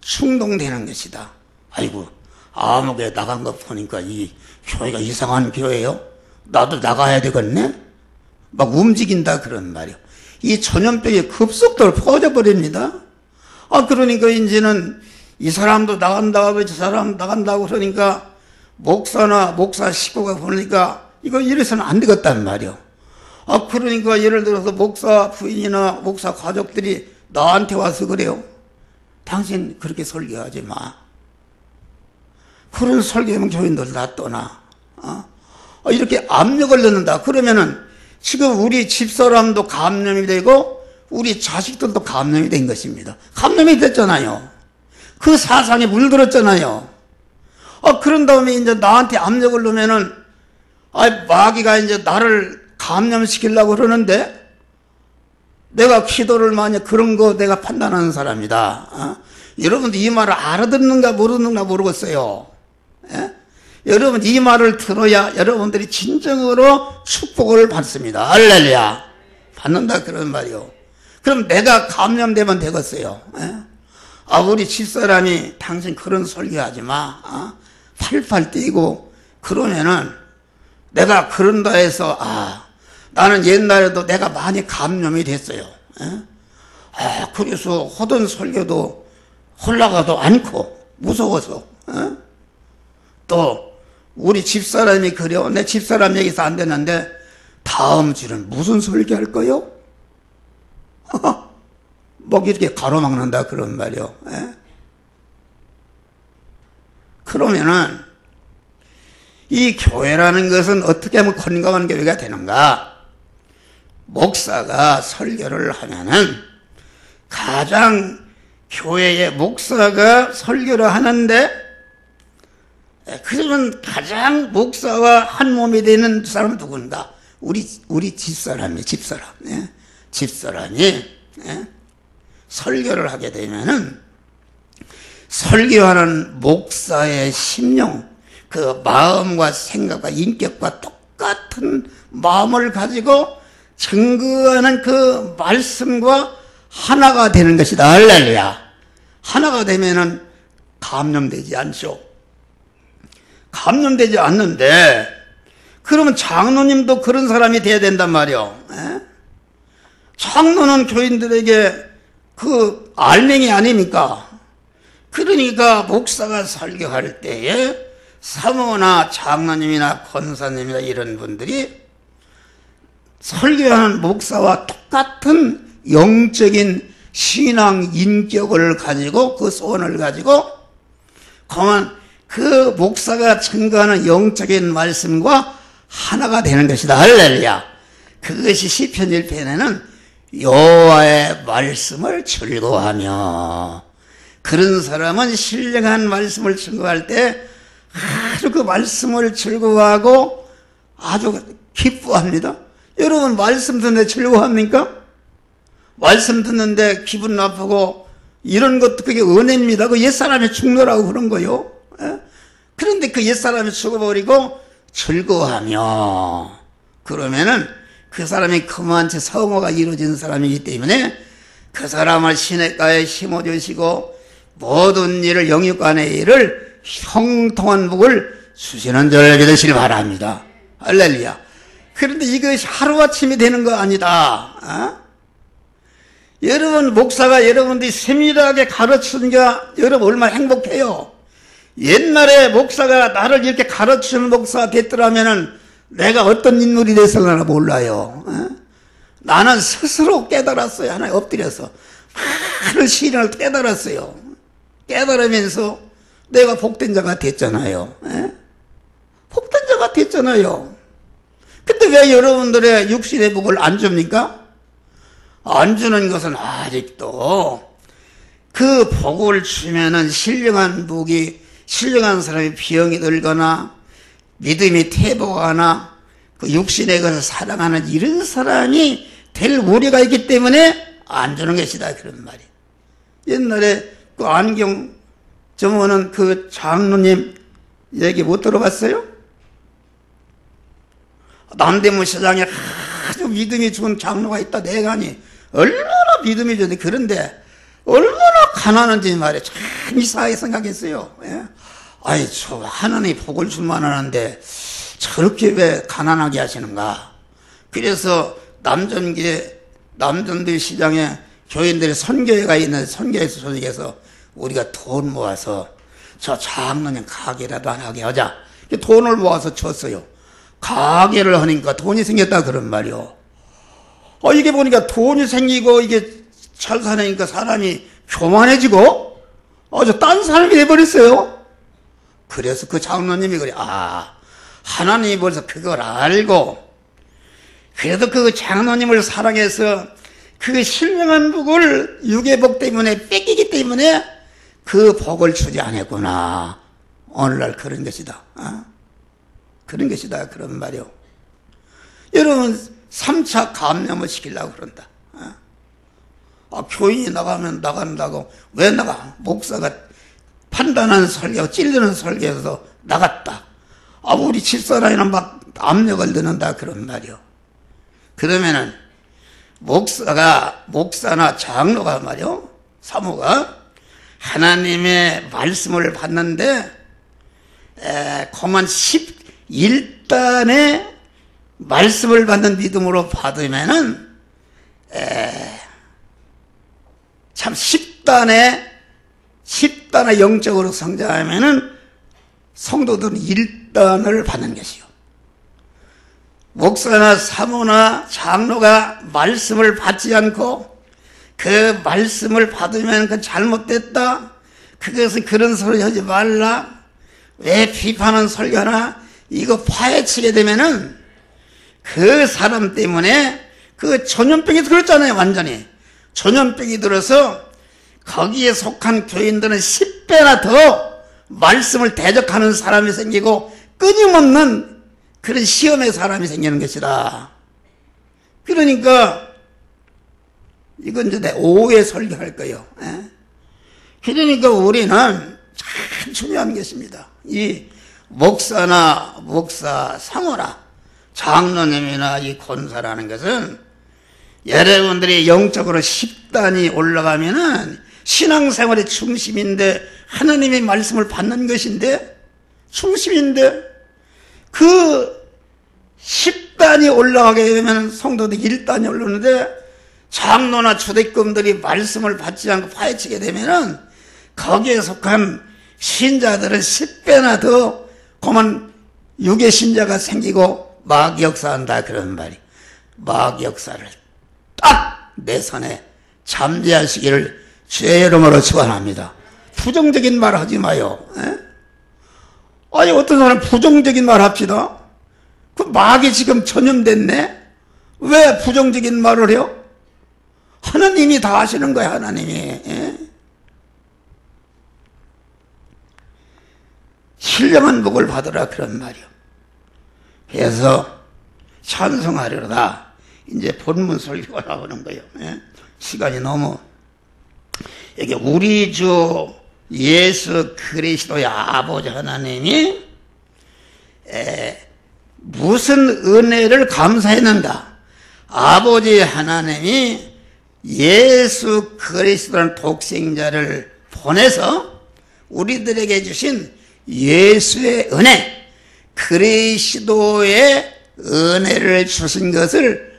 충동되는 것이다. 아이고, 아무개 나간 거 보니까 이 교회가 이상한 교회요? 나도 나가야 되겠네? 막 움직인다 그런 말이요. 이 전염병이 급속도로 퍼져버립니다. 그러니까 이제는 이 사람도 나간다고 저 사람 나간다고 그러니까 목사나 목사 식구가 보니까 이거 이래서는 안 되겠단 말이요. 그러니까 예를 들어서 목사 부인이나 목사 가족들이 나한테 와서 그래요. 당신 그렇게 설교하지 마. 그런 설교하면 교인들 다 떠나. 이렇게 압력을 넣는다. 그러면은 지금 우리 집사람도 감염이 되고 우리 자식들도 감염이 된 것입니다. 감염이 됐잖아요. 그 사상에 물들었잖아요. 그런 다음에 이제 나한테 압력을 넣으면은 마귀가 이제 나를 감염시키려고 그러는데 내가 기도를 많이 그런 거 내가 판단하는 사람이다. 여러분도 이 말을 알아듣는가 모르는가 모르겠어요. 여러분 이 말을 들어야 여러분들이 진정으로 축복을 받습니다. 할렐루야. 받는다 그런 말이요. 그럼 내가 감염되면 되겠어요. 우리 집사람이 당신 그런 설교하지 마. 팔팔 뛰고 그러면은 내가 그런다 해서 나는 옛날에도 내가 많이 감염이 됐어요. 그래서 하던 설교도 올라가도 않고 무서워서. 또 우리 집사람이 그래요. 내 집사람 얘기해서 안 되는데 다음 주는 무슨 설교할 거요? 막 이렇게 가로막는다 그런 말이요. 그러면은 이 교회라는 것은 어떻게 하면 건강한 교회가 되는가? 목사가 설교를 하면은 가장 교회의 목사가 설교를 하는데 그러면 가장 목사와 한 몸이 되는 사람은 누군가? 우리 집사람이 설교를 하게 되면은 설교하는 목사의 심령, 그 마음과 생각과 인격과 똑같은 마음을 가지고 증거하는 그 말씀과 하나가 되는 것이다. 할렐루야. 하나가 되면은 감염되지 않죠. 감염되지 않는데 그러면 장로님도 그런 사람이 돼야 된단 말이요. 장로는 교인들에게 그 알맹이 아닙니까? 그러니까 목사가 설교할 때에 사모나 장로님이나 권사님이나 이런 분들이 설교하는 목사와 똑같은 영적인 신앙 인격을 가지고 그 소원을 가지고 그만 그 목사가 증거하는 영적인 말씀과 하나가 되는 것이다. 할렐루야. 그것이 시편 1편에는 여호와의 말씀을 즐거워하며, 그런 사람은 신령한 말씀을 증거할 때 아주 그 말씀을 즐거워하고 아주 기뻐합니다. 여러분 말씀 듣는데 즐거워합니까? 말씀 듣는데 기분 나쁘고 이런 것도 그게 은혜입니다. 그 옛사람이 죽노라고 그런 거요. 그런데 그 옛사람이 죽어버리고 즐거워하며, 그러면은 그 사람이 그만치 성호가 이루어진 사람이기 때문에 그 사람을 시냇가에 심어주시고 모든 일을 영육간의 일을 형통한 복을 주시는 줄 믿으시길 바랍니다. 할렐루야. 그런데 이것이 하루아침이 되는 거 아니다. 여러분 목사가 여러분들이 세밀하게 가르치는 게 여러분 얼마나 행복해요. 옛날에 목사가 나를 이렇게 가르치는 목사가 됐더라면은 내가 어떤 인물이 됐을려나 몰라요. 나는 스스로 깨달았어요. 하나에 엎드려서 많은 시련을 깨달았어요. 깨달으면서 내가 복된 자가 됐잖아요. 복된 자가 됐잖아요. 근데 왜 여러분들의 육신의 복을 안 줍니까? 안 주는 것은 아직도 그 복을 주면은 신령한 복이, 신령한 사람이 병이 들거나 믿음이 퇴보하나 그 육신의 것을 사랑하는 이런 사람이 될 우려가 있기 때문에 안 주는 것이다, 그런 말이. 옛날에 그 안경 점원은 그 장로님 얘기 못 들어봤어요? 남대문 시장에 아주 믿음이 좋은 장로가 있다. 내가니 얼마나 믿음이 좋은데, 그런데 얼마나 가난한지 말이야. 참 이상하게 생각했어요. 아이, 저 하나님이 복을 줄만 하는데 저렇게 왜 가난하게 하시는가. 그래서 남전들 시장에 교인들이 선교회가 있는 선교회에서 조직해서 우리가 돈 모아서 저 장로님 가게라도 하게 하자. 돈을 모아서 줬어요. 가게를 하니까 돈이 생겼다, 그런 말이요. 이게 보니까 돈이 생기고 이게 잘 사니까 사람이 교만해지고 아주 딴 사람이 돼버렸어요. 그래서 그 장로님이 그래, 하나님이 벌써 그걸 알고 그래도 그 장로님을 사랑해서 그 신령한 복을 육의 복 때문에 뺏기기 때문에 그 복을 주지 않았구나. 오늘날 그런 것이다. 그런 것이다, 그런 말이요. 여러분 3차 감염을 시키려고 그런다. 교인이 나가면 나간다고. 왜 나가? 목사가 판단하는 설교, 찔르는 설교에서 나갔다. 우리 집사람이나 막 압력을 넣는다, 그런 말이요. 그러면은 목사나 장로가 말이요, 사모가 하나님의 말씀을 받는데 그만 11단의 말씀을 받는 믿음으로 받으면은 참 10단의 영적으로 성장하면은 성도들은 1단을 받는 것이요. 목사나 사모나 장로가 말씀을 받지 않고 그 말씀을 받으면 그 잘못됐다, 그것은 그런 소리 하지 말라, 왜 비판하는 설교나 이거 파헤치게 되면은 그 사람 때문에 그 전염병이 들었잖아요. 완전히 전염병이 들어서 거기에 속한 교인들은 10배나 더 말씀을 대적하는 사람이 생기고 끊임없는 그런 시험의 사람이 생기는 것이다. 그러니까 이건 이제 내 오후에 설교할 거예요. 그러니까 우리는 참 중요한 것입니다. 이 목사, 사모나 장로님이나 이 권사라는 것은 여러분들이 영적으로 10단이 올라가면은 신앙생활의 중심인데, 하나님의 말씀을 받는 것인데, 중심인데, 그 10단이 올라가게 되면 성도들이 1단이 올라오는데, 장로나 초대권들이 말씀을 받지 않고 파헤치게 되면은 거기에 속한 신자들은 10배나 더 그만 유괴 신자가 생기고 마귀 역사한다 그런 말이. 마귀 역사를 딱 내 손에 잠재하시기를 주의 이름으로 축원합니다. 부정적인 말 하지 마요. 에? 아니 어떤 사람 부정적인 말 합시다. 그 마귀 지금 전염됐네. 왜 부정적인 말을 해요? 하나님이 다 하시는 거야. 하나님이. 에? 신령한 복을 받으라 그런 말이요. 그래서 찬송하려다 이제 본문 설교가 나오는 거예요. 예? 시간이 너무 이게 우리 주 예수 그리스도의 아버지 하나님이 무슨 은혜를 감사했는가? 아버지 하나님이 예수 그리스도라는 독생자를 보내서 우리들에게 주신 예수의 은혜, 그리스도의 은혜를 주신 것을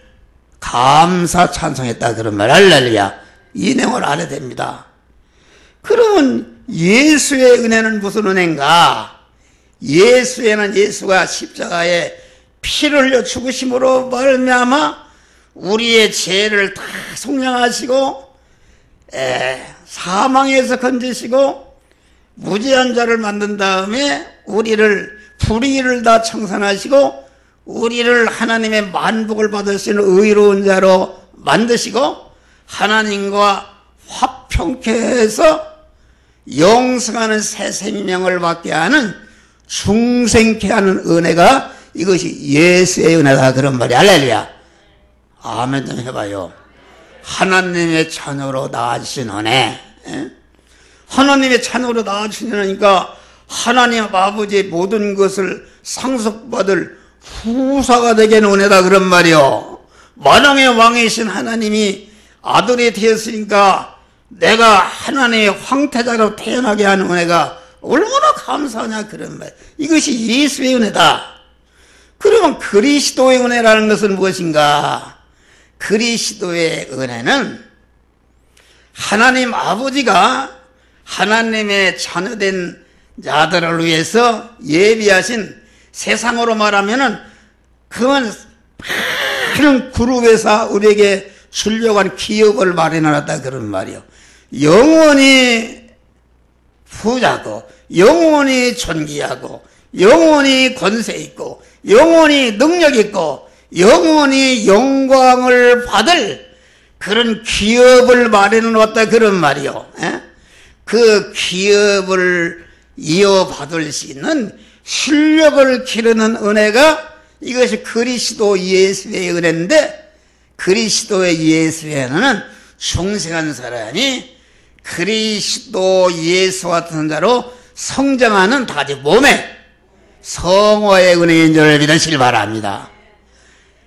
감사 찬송했다 그런 말. 할렐루야. 이 내용을 알아야 됩니다. 그러면 예수의 은혜는 무슨 은혜인가? 예수에는 예수가 십자가에 피를 흘려 죽으심으로 말미암아 우리의 죄를 다 속량하시고 사망에서 건지시고 무죄한 자를 만든 다음에 우리를 불의를 다 청산하시고 우리를 하나님의 만복을 받을 수 있는 의로운 자로 만드시고 하나님과 화평케 해서 영생하는 새 생명을 받게 하는 중생케 하는 은혜가 이것이 예수의 은혜다 그런 말이. 할렐루야. 아멘 좀 해봐요. 하나님의 자녀로 낳아주신 은혜. 하나님의 자녀로 낳아주신 은혜니까 하나님 아버지의 모든 것을 상속받을 후사가 되게 하는 은혜다 그런 말이요. 만왕의 왕이신 하나님이 아들이 되었으니까 내가 하나님의 황태자로 태어나게 하는 은혜가 얼마나 감사하냐 그런 말. 이것이 예수의 은혜다. 그러면 그리스도의 은혜라는 것은 무엇인가? 그리스도의 은혜는 하나님 아버지가 하나님의 자녀된 자들을 위해서 예비하신, 세상으로 말하면은 그건 많은 그룹에서 우리에게 주려고 한 기업을 마련해놨다 그런 말이요. 영원히 부자고 영원히 존귀하고 영원히 권세 있고 영원히 능력 있고 영원히 영광을 받을 그런 기업을 마련해놨다 그런 말이요. 그 기업을 이어받을 수 있는 실력을 기르는 은혜가 이것이 그리스도 예수의 은혜인데, 그리스도의 예수의 은혜는 중생한 사람이 그리스도 예수 같은 자로 성장하는 다지 몸에 성화의 은혜인 줄 믿으시길 바랍니다.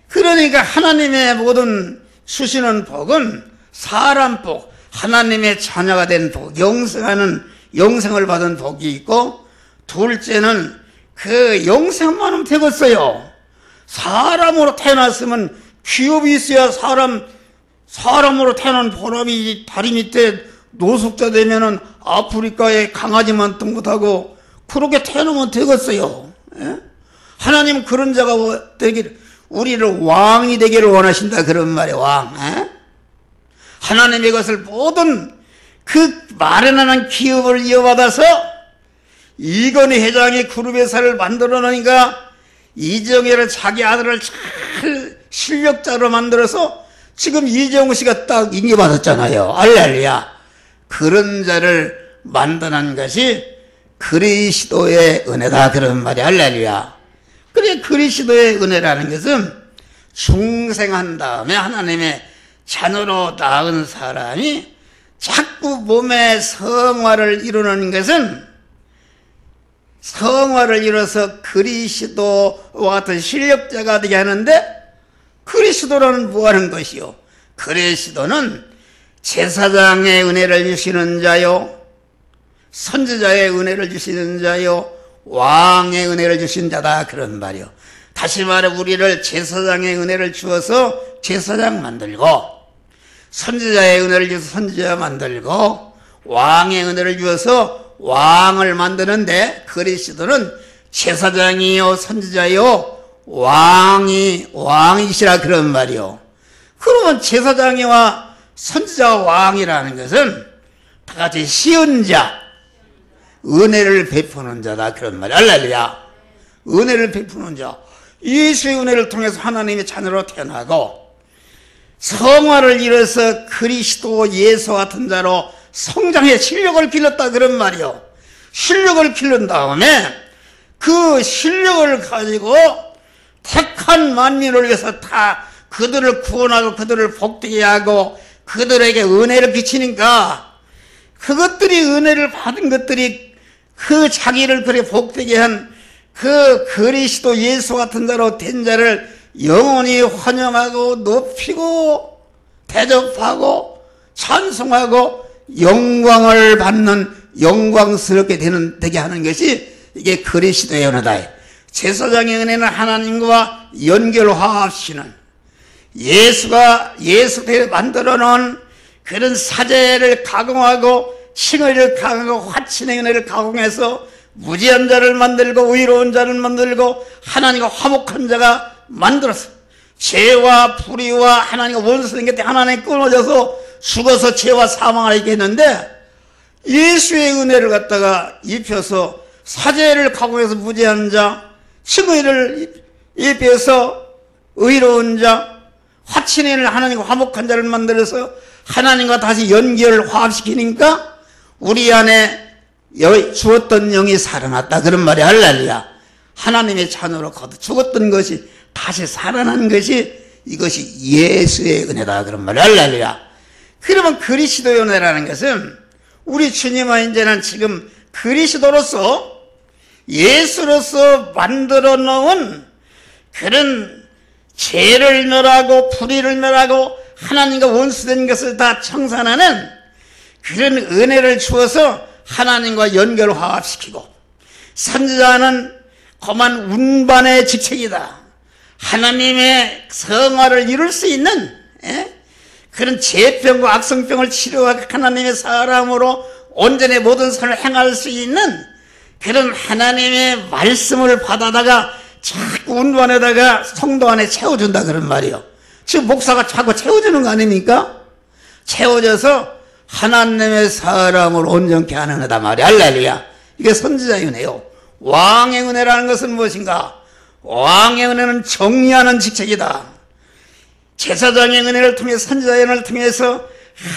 그러니까 하나님의 모든 주시는 복은 사람 복, 하나님의 자녀가 된 복, 영생을 받은 복이 있고, 둘째는 그 영생만 하면 되겠어요. 사람으로 태어났으면 기업이 있어야 사람으로 태어난 보람이. 다리 밑에 노숙자 되면은 아프리카에 강아지만 뜬 못하고 그렇게 태어나면 되겠어요. 하나님은 그런 자가 되기를, 우리를 왕이 되기를 원하신다 그런 말이에요. 왕. 하나님의 것을 모든 그 마련하는 기업을 이어받아서 이건희 회장이 그룹회사를 만들어 놓으니까 이정혜를 자기 아들을 잘 실력자로 만들어서 지금 이정우 씨가 딱 인기받았잖아요. 할렐루야. 그런 자를 만드는 것이 그리스도의 은혜다 그런 말이. 할렐루야. 그래, 그리스도의 은혜라는 것은 중생한 다음에 하나님의 자녀로 낳은 사람이 자꾸 몸의 성화를 이루는 것은, 성화를 이뤄서 그리스도와 같은 실력자가 되게 하는데, 그리스도라는 뭐하는 것이요? 그리스도는 제사장의 은혜를 주시는 자요, 선지자의 은혜를 주시는 자요, 왕의 은혜를 주신 자다 그런 말이요. 다시 말해 우리를 제사장의 은혜를 주어서 제사장 만들고, 선지자의 은혜를 주어서 선지자 만들고 왕의 은혜를 주어서 왕을 만드는데 그리스도는 제사장이요 선지자요 왕이시라 그런 말이요. 그러면 제사장이와 선지자와 왕이라는 것은 다 같이 시은 자, 은혜를 베푸는 자다 그런 말이야. 할렐루야. 은혜를 베푸는 자. 예수의 은혜를 통해서 하나님의 자녀로 태어나고 성화를 이뤄서 그리스도 예수 같은 자로 성장해 실력을 길렀다 그런 말이요. 실력을 기른 다음에 그 실력을 가지고 택한 만민을 위해서 다 그들을 구원하고 그들을 복되게 하고 그들에게 은혜를 끼치니까 그것들이 은혜를 받은 것들이 그 자기를 그렇게 복되게 한 그 그리스도 예수 같은 자로 된 자를 영원히 환영하고 높이고 대접하고 찬송하고 영광을 받는 영광스럽게 되게 하는 것이 이게 그리스도의 은혜다. 제사장의 은혜는 하나님과 연결화합시는 예수가 만들어 놓은 그런 사제를 가공하고 칭의를 가공하고 화친의 은혜를 가공해서 무지한 자를 만들고 의로운 자를 만들고 하나님과 화목한 자가 만들었어. 죄와 불의와 하나님과 원수된 게 하나님 끊어져서 죽어서 죄와 사망을 하게 했는데 예수의 은혜를 갖다가 입혀서 사제를 가공해서 무지한 자, 칭의를 입혀서 의로운 자, 화친인을 하나님과 화목한 자를 만들어서 하나님과 다시 연결 화합시키니까 우리 안에 죽었던 영이 살아났다 그런 말이 할렐루야. 하나님의 자녀로 거듭 죽었던 것이 다시 살아난 것이 이것이 예수의 은혜다 그런 말이 할렐루야. 그러면 그리스도의 은혜라는 것은 우리 주님은 이제는 지금 그리스도로서 예수로서 만들어 놓은 그런 죄를 멸하고 불의를 멸하고 하나님과 원수된 것을 다 청산하는 그런 은혜를 주어서 하나님과 연결 화합시키고 선지자는 그만 운반의 직책이다. 하나님의 성화를 이룰 수 있는 그런 죄병과 악성병을 치료하고 하나님의 사람으로 온전히 모든 선을 행할 수 있는 그런 하나님의 말씀을 받아다가 자꾸 운반에다가 성도 안에 채워준다 그런 말이요. 지금 목사가 자꾸 채워주는 거 아닙니까? 채워져서 하나님의 사람을 온전케 하는 거다 말이야. 할렐루야. 이게 선지자의 은혜요. 왕의 은혜라는 것은 무엇인가? 왕의 은혜는 정리하는 직책이다. 제사장의 은혜를 통해 선지자의 은혜를 통해서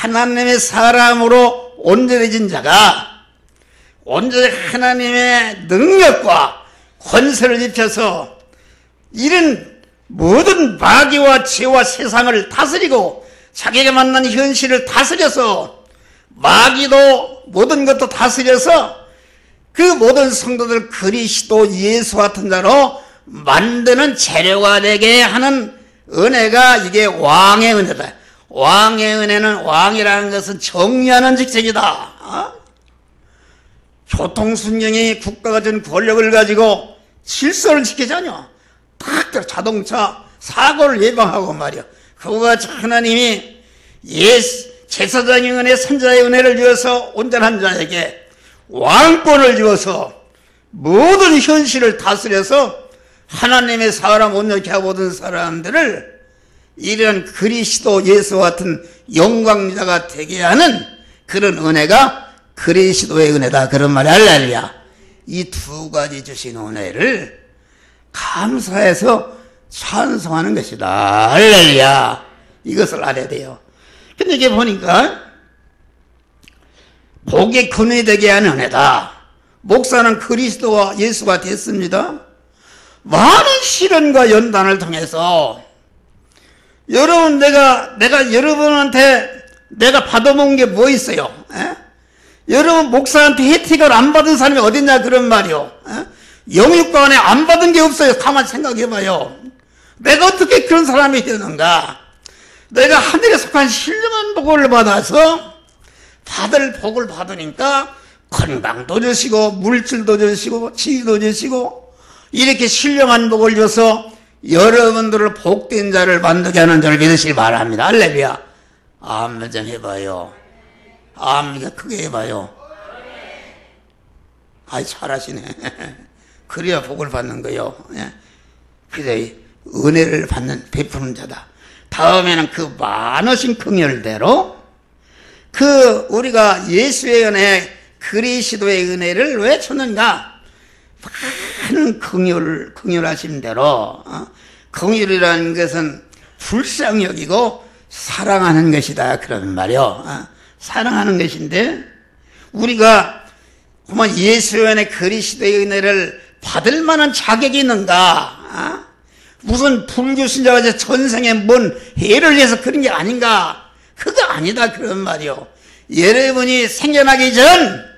하나님의 사람으로 온전해진 자가 온전히 하나님의 능력과 권세를 입혀서 이런 모든 마귀와 죄와 세상을 다스리고 자기가 만난 현실을 다스려서 마귀도 모든 것도 다스려서 그 모든 성도들 그리스도 예수 같은 자로 만드는 재료가 되게 하는 은혜가 이게 왕의 은혜다. 왕의 은혜는 왕이라는 것은 정리하는 직책이다. 교통순경이 국가가 준 권력을 가지고 질서를 지키자뇨. 딱 자동차 사고를 예방하고 말이야. 그와 같이 하나님이 제사장의 은혜, 선지자의 은혜를 주어서 온전한 자에게 왕권을 주어서 모든 현실을 다스려서 하나님의 사람 온전케 하고 모든 사람들을 이런 그리스도 예수 같은 영광자가 되게 하는 그런 은혜가 그리스도의 은혜다 그런 말이 할렐루야. 이 두 가지 주신 은혜를 감사해서 찬송하는 것이다. 할렐루야. 이것을 알아야 돼요. 근데 이게 보니까 복의 근원이 되게 하는 은혜다. 목사는 그리스도와 예수가 됐습니다. 많은 시련과 연단을 통해서 여러분 내가 여러분한테 내가 받아먹은 게 뭐 있어요? 여러분 목사한테 혜택을 안 받은 사람이 어딨냐 그런 말이요. 영육관에 안 받은 게 없어요. 가만 생각해봐요. 내가 어떻게 그런 사람이 되는가? 내가 하늘에 속한 신령한 복을 받아서 받을 복을 받으니까 건강도 주시고 물질도 주시고 지위도 주시고 이렇게 신령한 복을 줘서 여러분들을 복된 자를 만들게 하는 자를 믿으시기 바랍니다. 할렐루야. 아멘 좀 해봐요. 아멘 크게 해봐요. 아이 잘하시네. 그래야 복을 받는 거요. 그래 은혜를 받는 베푸는 자다. 다음에는 그 많으신 긍휼대로 그 우리가 예수의 은혜 그리스도의 은혜를 왜 줬는가? 많은 긍휼하신 대로 긍휼이라는 것은 불쌍히 여기고 사랑하는 것이다 그런 말이요. 사랑하는 것인데 우리가 그만 예수의 은혜 그리스도의 은혜를 받을 만한 자격이 있는가? 무슨 불교 신자가 전생에 뭔 해를 위해서 그런 게 아닌가? 그거 아니다 그런 말이요. 여러분이 생겨나기 전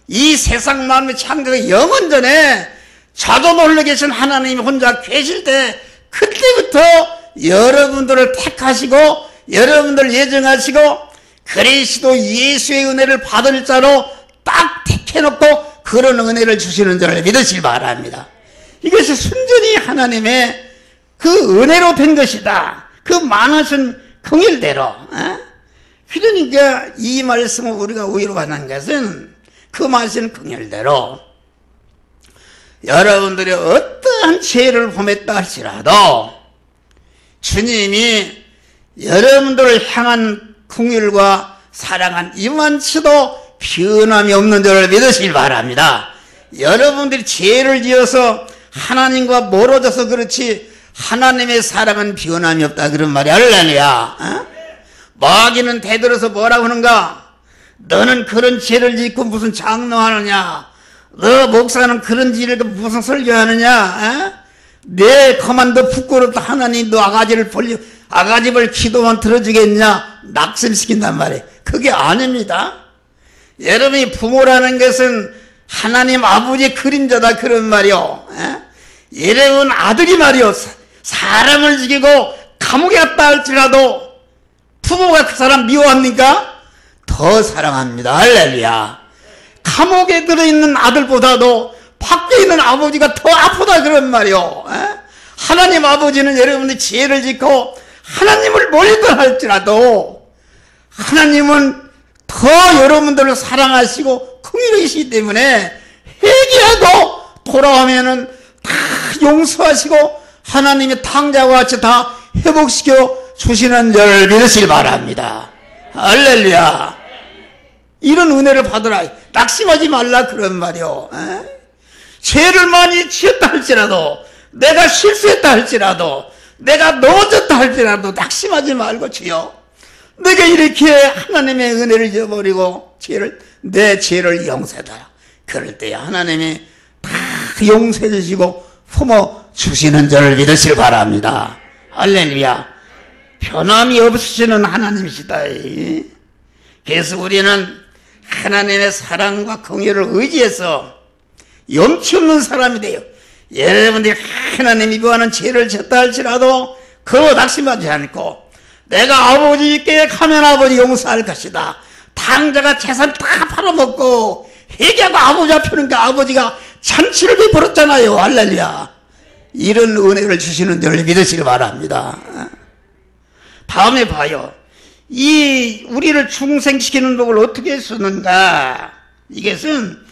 이 세상 만물의 창조의 영원 전에 자도 놀라 계신 하나님이 혼자 계실 때 그때부터 여러분들을 택하시고 여러분들을 예정하시고 그리스도 예수의 은혜를 받을 자로 딱 택해놓고 그런 은혜를 주시는 줄을 믿으시기 바랍니다. 이것이 순전히 하나님의 그 은혜로 된 것이다. 그 많으신 긍휼대로. 그러니까 이 말씀을 우리가 위로받는 것은 그 말씀 긍휼대로 여러분들이 어떠한 죄를 범했다 할지라도 주님이 여러분들을 향한 긍휼과 사랑한 이만치도 변함이 없는 줄을 믿으시길 바랍니다. 여러분들이 죄를 지어서 하나님과 멀어져서 그렇지 하나님의 사랑은 변함이 없다 그런 말이 할렐루야. 마귀는 대들어서 뭐라고 하는가? 너는 그런 죄를 짓고 무슨 장로하느냐? 너 목사는 그런 죄를 무슨 설교하느냐? 내 거만도 부끄럽다 하나님 너 아가집을 기도만 들어주겠냐? 낙심시킨단 말이에요. 그게 아닙니다. 여러분이 부모라는 것은 하나님 아버지의 그림자다 그런 말이요. 여러분 아들이 말이요 사람을 죽이고 감옥에 갔다 할지라도 부모가 그 사람 미워합니까? 더 사랑합니다. 할렐루야. 감옥에 들어있는 아들보다도 밖에 있는 아버지가 더 아프다 그런 말이요. 하나님 아버지는 여러분들이 죄를 짓고 하나님을 멀리들 할지라도 하나님은 더 여러분들을 사랑하시고 긍휼이시기 때문에 회개하고 돌아오면은 다 용서하시고 하나님의 탕자와 같이 다 회복시켜 주시는 줄 믿으시길 바랍니다. 할렐루야. 이런 은혜를 받으라. 낙심하지 말라 그런 말이요. 죄를 많이 지었다 할지라도 내가 실수했다 할지라도 내가 넘어졌다 할지라도 낙심하지 말고 주여 내가 이렇게 하나님의 은혜를 잊어버리고 내 죄를 용서해달라. 그럴 때 하나님이 다 용서해 주시고 품어 주시는 줄 믿으시길 바랍니다. 할렐루야. 변함이 없으시는 하나님이시다. 그래서 우리는 하나님의 사랑과 긍휼을 의지해서 염치 없는 사람이 돼요. 여러분들이 하나님이 미워하는 죄를 졌다 할지라도 그거 낙심하지 않고 내가 아버지 계획하면 아버지 용서할 것이다. 당자가 재산 다 팔아먹고 회개하고 아버지 앞에는가 아버지가 잔치를 베풀었잖아요. 할렐루야. 이런 은혜를 주시는 줄 믿으시기 바랍니다. 다음에 봐요. 이 우리를 중생시키는 법을 어떻게 쓰는가? 이것은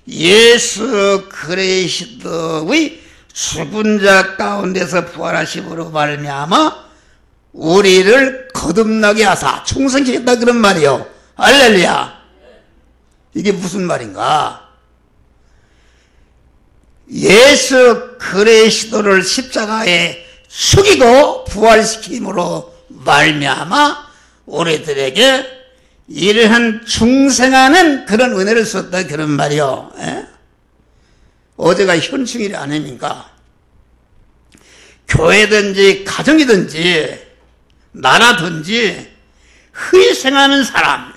예수 그리스도의 죽은 자 가운데서 부활하심으로 말미암아 우리를 거듭나게 하사 중생시켰다 그런 말이요. 할렐루야. 이게 무슨 말인가? 예수 그리스도를 십자가에 죽이고 부활시킴으로 말미암아 우리들에게 이러한 중생하는 그런 은혜를 줬다 그런 말이요. 어제가 현충일 아닙니까? 교회든지 가정이든지 나라든지 희생하는 사람,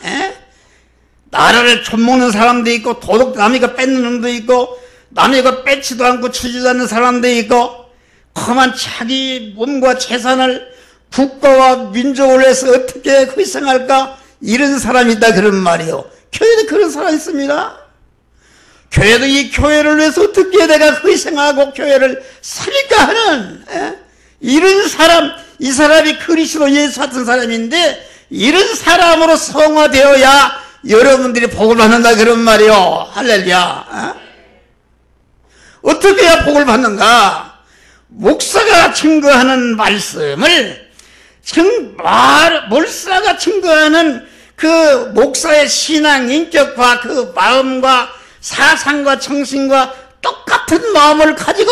나라를 좀먹는 사람도 있고 남이 거 뺏는 놈도 있고 남이 거 뺏지도 않고 주지도 않는 사람도 있고 그만 자기 몸과 재산을 국가와 민족을 위해서 어떻게 희생할까 이런 사람이 있다 그런 말이요. 교회도 그런 사람이 있습니다. 교회도 이 교회를 위해서 어떻게 내가 희생하고 교회를 살릴까 하는 이런 사람, 이 사람이 그리스도 예수 같은 사람인데 이런 사람으로 성화되어야 여러분들이 복을 받는다 그런 말이요. 할렐루야. 어떻게 해야 복을 받는가? 목사가 증거하는 말씀을 목사가 증거하는 그 목사의 신앙, 인격과 그 마음과 사상과 정신과 똑같은 마음을 가지고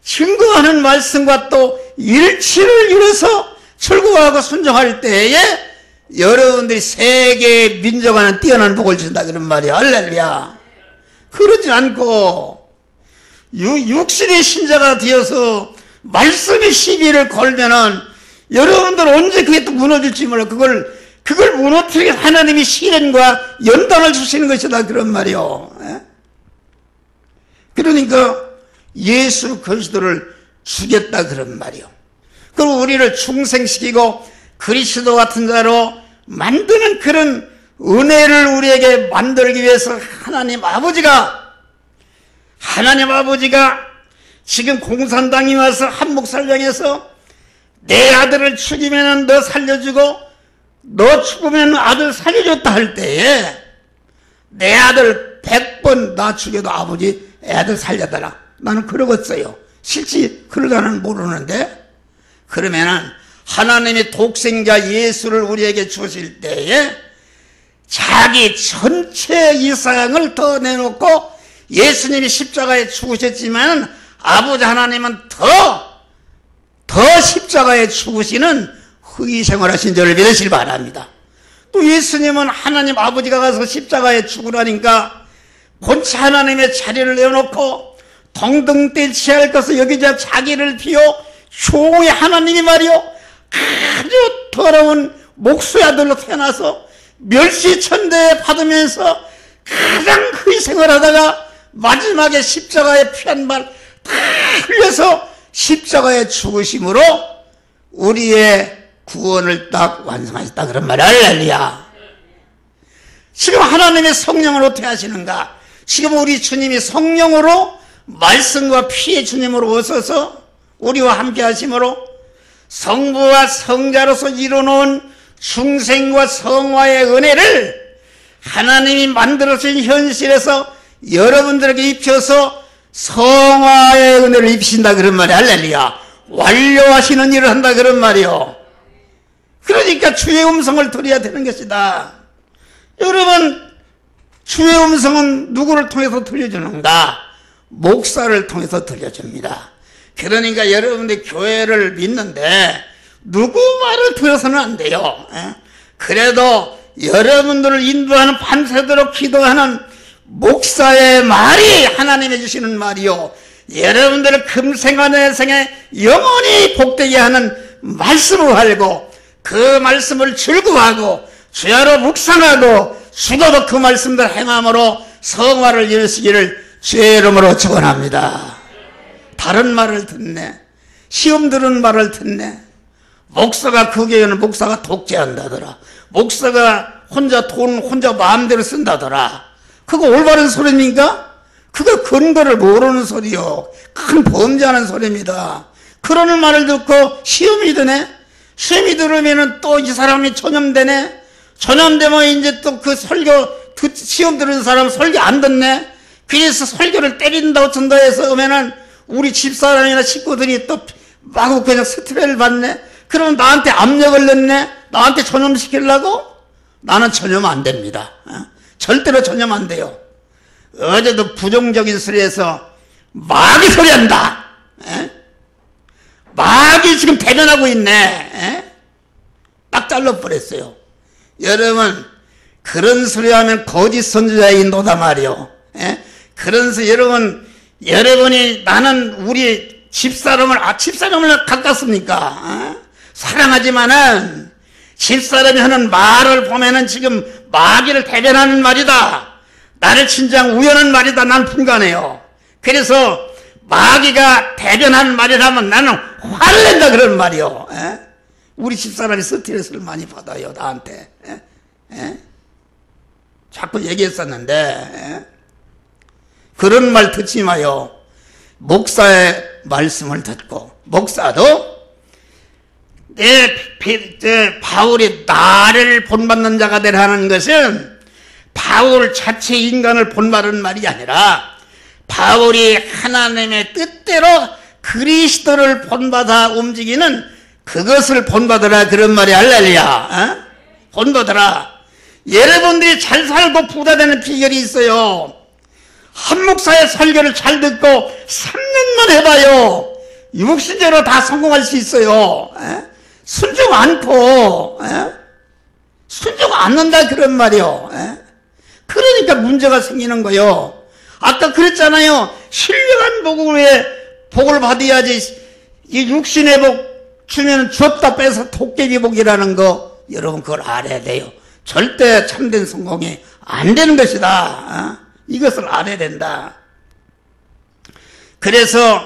증거하는 말씀과 또 일치를 이뤄서 출구하고 순종할 때에 여러분들이 세계의 민족과는 뛰어난 복을 준다 그런 말이야. 할렐루야. 그러지 않고 육신의 신자가 되어서 말씀의 시비를 걸면은 여러분들 언제 그게 또 무너질지 몰라. 그걸 무너뜨리게 하나님이 시련과 연단을 주시는 것이다 그런 말이요. 그러니까 예수 그리스도를 주겠다 그런 말이요. 그리고 우리를 충생시키고 그리스도 같은 자로 만드는 그런 은혜를 우리에게 만들기 위해서 하나님 아버지가 지금 공산당이 와서 한 목사를 향해서 내 아들을 죽이면 너 살려주고 너 죽으면 아들 살려줬다 할 때에 내 아들 100번 나 죽여도 아버지 애들 살려달라. 나는 그러겠어요. 실제 그러다는 모르는데 그러면은 하나님이 독생자 예수를 우리에게 주실 때에 자기 전체 이상을 더 내놓고 예수님이 십자가에 죽으셨지만 아버지 하나님은 더 십자가에 죽으시는 희생을 하신 줄을 믿으시길 바랍니다. 또 예수님은 하나님 아버지가 가서 십자가에 죽으라니까 본체 하나님의 자리를 내어놓고 동등대 취할 것을 여기자 자기를 비워 종의 하나님이 말이요 아주 더러운 목수의 아들로 태어나서 멸시천대에 받으면서 가장 희생을 하다가 마지막에 십자가에 피한 말 다 흘려서 십자가에 죽으심으로 우리의 구원을 딱 완성하셨다 그런 말이야. 할렐루야. 지금 하나님의 성령을 어떻게 하시는가? 지금 우리 주님이 성령으로 말씀과 피의 주님으로 오셔서 우리와 함께 하심으로 성부와 성자로서 이루어놓은 중생과 성화의 은혜를 하나님이 만들어진 현실에서 여러분들에게 입혀서 성화의 은혜를 입히신다 그런 말이야. 할렐루야. 완료하시는 일을 한다 그런 말이요. 그러니까 주의 음성을 들어야 되는 것이다. 여러분, 주의 음성은 누구를 통해서 들려주는가? 목사를 통해서 들려줍니다. 그러니까 여러분들 교회를 믿는데 누구 말을 들어서는 안 돼요. 그래도 여러분들을 인도하는 밤새도록 기도하는 목사의 말이 하나님이 주시는 말이요, 여러분들을 금생과 내생에 영원히 복되게 하는 말씀을 알고 그 말씀을 즐거워하고 주야로 묵상하고 죽어도 그 말씀들 행함으로 성화를 이루시기를 주의 이름으로 축원합니다. 다른 말을 듣네, 시험 들은 말을 듣네. 목사가 그 교회는 목사가 독재한다더라, 목사가 혼자 마음대로 쓴다더라. 그거 올바른 소리입니까? 그거 근거를 모르는 소리요, 큰 범죄하는 소리입니다. 그러는 말을 듣고 시험이 드네. 시험이 들으면은 또 이 사람이 전염되네. 전염되면 이제 또 그 시험 들은 사람 설교 안 듣네. 그래서 설교를 때린다 어쩐다 해서 오면은 우리 집사람이나 식구들이 또 마구 그냥 스트레스를 받네. 그러면 나한테 압력을 넣네. 나한테 전염시키려고? 나는 전염 안 됩니다. 절대로 전염 안 돼요. 어제도 부정적인 소리에서 마귀 소리한다. 마귀 지금 대변하고 있네. 딱 잘라버렸어요. 여러분, 그런 소리 하면 거짓 선지자의 인도다 말이요. 그런 소리, 여러분이 나는 우리 집사람을 가깝습니까? 사랑하지만은 집사람이 하는 말을 보면은 지금 마귀를 대변하는 말이다. 나를 진정 우연한 말이다. 난 분간해요. 그래서 마귀가 대변하는 말이라면 나는 화를 낸다 그런 말이요. 우리 집사람이 스트레스를 많이 받아요, 나한테. 자꾸 얘기했었는데 그런 말 듣지 마요. 목사의 말씀을 듣고, 목사도 바울이 나를 본받는 자가 되라 하는 것은 바울 자체 인간을 본받는 말이 아니라 바울이 하나님의 뜻대로 그리스도를 본받아 움직이는 그것을 본받으라 그런 말이 할렐루야. 본받으라. 여러분들이 잘 살고 부자 되는 비결이 있어요. 한 목사의 설교를 잘 듣고 3년만 해봐요. 육신적으로 다 성공할 수 있어요. 순종 않고 순종 않는다 그런 말이요. 그러니까 문제가 생기는 거요. 아까 그랬잖아요. 신령한 복을 받아야지. 이 육신의 복 주면 줬다 빼서 도깨비 복이라는 거 여러분 그걸 알아야 돼요. 절대 참된 성공이 안 되는 것이다. 이것을 알아야 된다. 그래서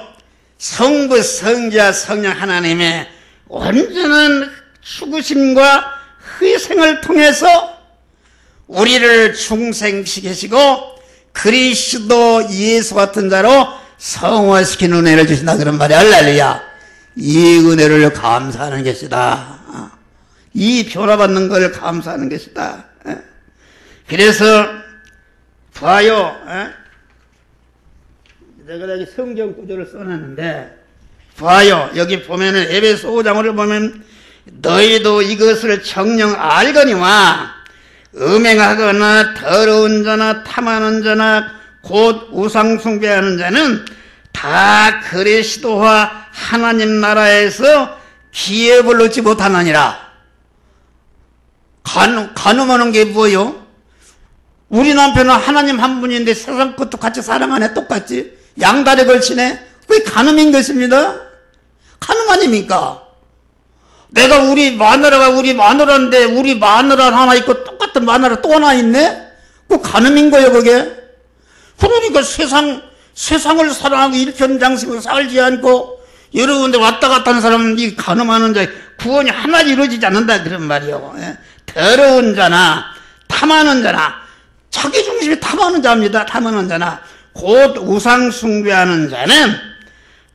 성부, 성자, 성령 하나님의 온전한 죽으심과 희생을 통해서 우리를 중생시키시고 그리스도 예수 같은 자로 성화시키는 은혜를 주신다 그런 말이 할렐루야. 이 은혜를 감사하는 것이다. 이 변화받는 걸 감사하는 것이다. 그래서 봐요. 내가 여기 성경 구절을 써놨는데 봐요. 여기 보면은 에베소 5장을 보면 너희도 이것을 정녕 알거니와 음행하거나 더러운 자나 탐하는 자나 곧 우상 숭배하는 자는 다 그리스도와 하나님 나라에서 기업을 얻지 못하느니라. 간음하는 게 뭐요? 우리 남편은 하나님 한 분인데 세상 것도 같이 사랑하네. 똑같지? 양다리 걸치네. 그게 간음인 것입니다. 간음 아닙니까? 내가 우리 마누라인데 우리 마누라 하나 있고 똑같은 마누라 또 하나 있네? 그 간음인 거예요 그게. 그러니까 세상을 사랑하고 일편장식으로 살지 않고 여러 군데 왔다 갔다 하는 사람은 이 간음하는 자 구원이 하나도 이루어지지 않는다 그런 말이요. 더러운 자나 탐하는 자나 자기 중심이 탐하는 자입니다. 탐하는 자나 곧 우상 숭배하는 자는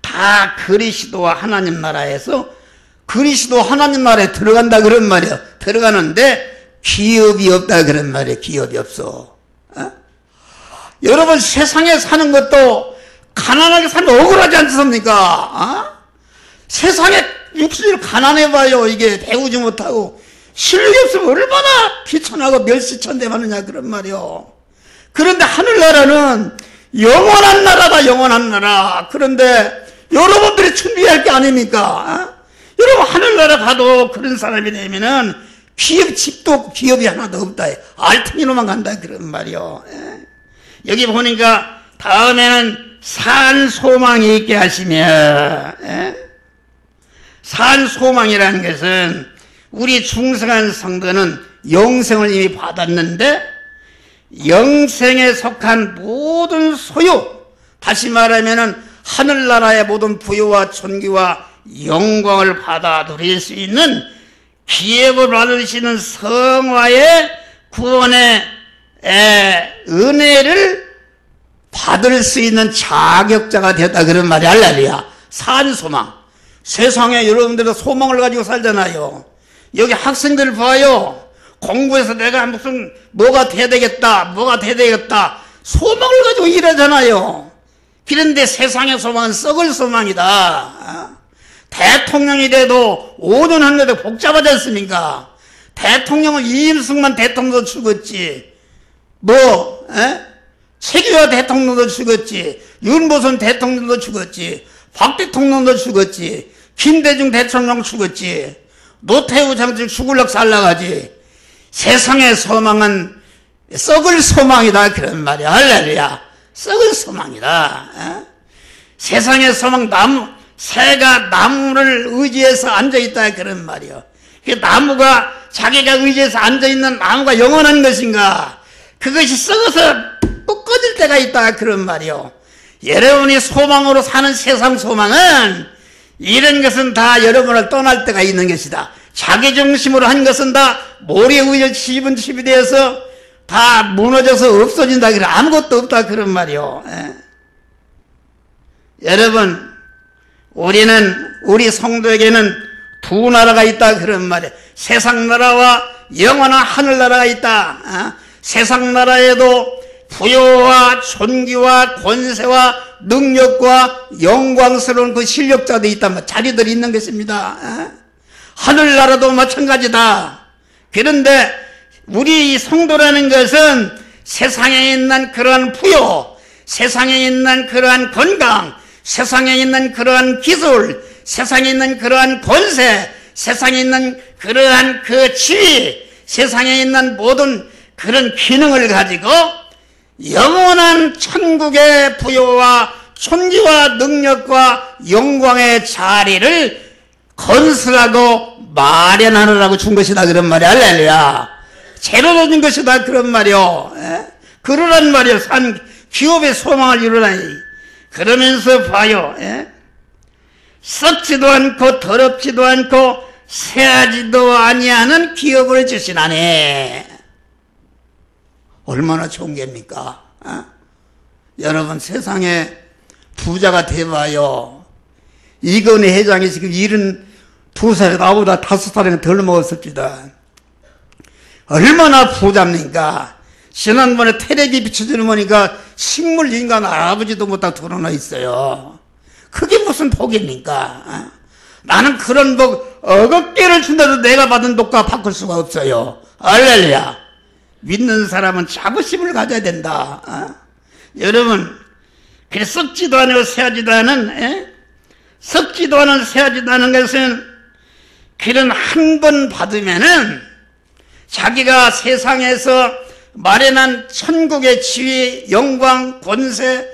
다 그리스도와 하나님 나라에서 그리스도 하나님 나라에 들어간다 그런 말이에요. 들어가는데 기업이 없다 그런 말이에요. 기업이 없어. 여러분 세상에 사는 것도 가난하게 살면 억울하지 않습니까? 세상에 육신을 가난해봐요. 이게 배우지 못하고 실력이 없으면 얼마나 비천하고 멸시천대하느냐 그런 말이요. 그런데 하늘나라는 영원한 나라다. 영원한 나라. 그런데 여러분들이 준비할 게 아닙니까? 여러분 하늘나라 가도 그런 사람이 되면은 집도 없고 기업이 하나도 없다. 알통이로만 간다 그런 말이요. 여기 보니까 다음에는 산 소망이 있게 하시며 산 소망이라는 것은 우리 중생한 성도는 영생을 이미 받았는데 영생에 속한 모든 소유, 다시 말하면은 하늘나라의 모든 부유와 존귀와 영광을 받아 누릴 수 있는 기업을 받으시는 성화의 구원의 은혜를 받을 수 있는 자격자가 되었다 그런 말이 할렐루야. 산 소망. 세상에 여러분들은 소망을 가지고 살잖아요. 여기 학생들 봐요. 공부해서 내가 무슨 뭐가 돼야 되겠다 소망을 가지고 일하잖아요. 그런데 세상의 소망은 썩을 소망이다. 대통령이 돼도 5년 했는데 복잡하지 않습니까? 대통령은 이임승만 대통령도 죽었지. 최규하 대통령도 죽었지. 윤보선 대통령도 죽었지. 박 대통령도 죽었지. 김대중 대통령 죽었지. 노태우 장군 죽을락 살락하지. 세상의 소망은 썩을 소망이다 그런 말이야. 할렐루야. 썩을 소망이다. 세상의 소망 새가 나무를 의지해서 앉아있다 그런 말이요. 그 나무가 자기가 의지해서 앉아있는 나무가 영원한 것인가? 그것이 썩어서 또 꺼질 때가 있다 그런 말이요. 여러분이 소망으로 사는 세상 소망은 이런 것은 다 여러분을 떠날 때가 있는 것이다. 자기중심으로 한 것은 다 모래에 의해 집이 되어서 다 무너져서 없어진다. 그래 아무것도 없다 그런 말이요. 여러분 우리 성도에게는 두 나라가 있다 그런 말이에요. 세상 나라와 영원한 하늘나라가 있다. 세상 나라에도 부여와 존귀와 권세와 능력과 영광스러운 그 실력자들이 있다. 자리들이 있는 것입니다. 하늘나라도 마찬가지다. 그런데 우리 성도라는 것은 세상에 있는 그러한 부여, 세상에 있는 그러한 건강, 세상에 있는 그러한 기술, 세상에 있는 그러한 권세, 세상에 있는 그러한 그 지위, 세상에 있는 모든 그런 기능을 가지고 영원한 천국의 부여와 존귀와 능력과 영광의 자리를 건설하고 마련하느라고 준 것이다 그런 말이야. 할렐루야. 재료로 준 것이다 그런 말이요. 그러란 말이요. 산 기업의 소망을 이루라니. 그러면서 봐요. 썩지도 않고 더럽지도 않고 새하지도 아니하는 기업을 주시나니. 얼마나 좋은 게입니까? 여러분 세상에 부자가 돼봐요. 이건희 회장이 지금 72살에 나보다 5살이나 덜 먹었습니다. 얼마나 부자입니까? 지난번에 테레비 비춰주는 거니까 식물 인간 할아버지도 못하고 드러나 있어요. 그게 무슨 복입니까? 나는 그런 복 어긋개를 준다도 내가 받은 복과 바꿀 수가 없어요. 할렐루야. 믿는 사람은 자부심을 가져야 된다. 여러분, 그래 썩지도 않고 새하지도 않은, 썩지도 않은 새하지도 않은 것은 그런 한 번 받으면은 자기가 세상에서 마련한 천국의 지위, 영광, 권세,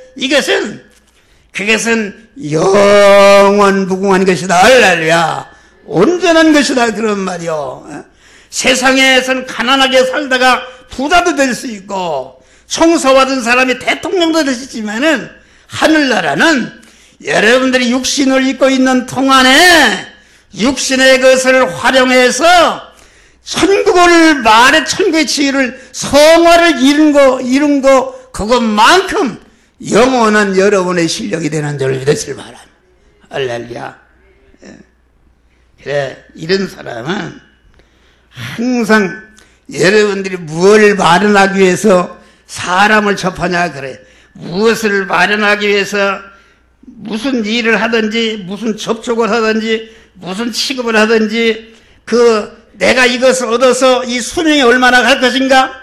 그것은 영원 무궁한 것이다. 할렐루야. 온전한 것이다. 그런 말이요. 세상에서는 가난하게 살다가 부자도 될 수 있고 총서받은 사람이 대통령도 될 수 있지만은 하늘나라는 여러분들이 육신을 입고 있는 동안에 육신의 것을 활용해서 천국을 말해 천국의 지위를 성화를 이룬 거 그것만큼 영원한 여러분의 실력이 되는 줄 믿으시길 바랍니다. 할렐루야. 그래 이런 사람은 항상 여러분들이 무엇을 마련하기 위해서 사람을 접하냐 그래. 무엇을 마련하기 위해서 무슨 일을 하든지 무슨 접촉을 하든지 무슨 취급을 하든지 내가 이것을 얻어서 이 수명이 얼마나 갈 것인가?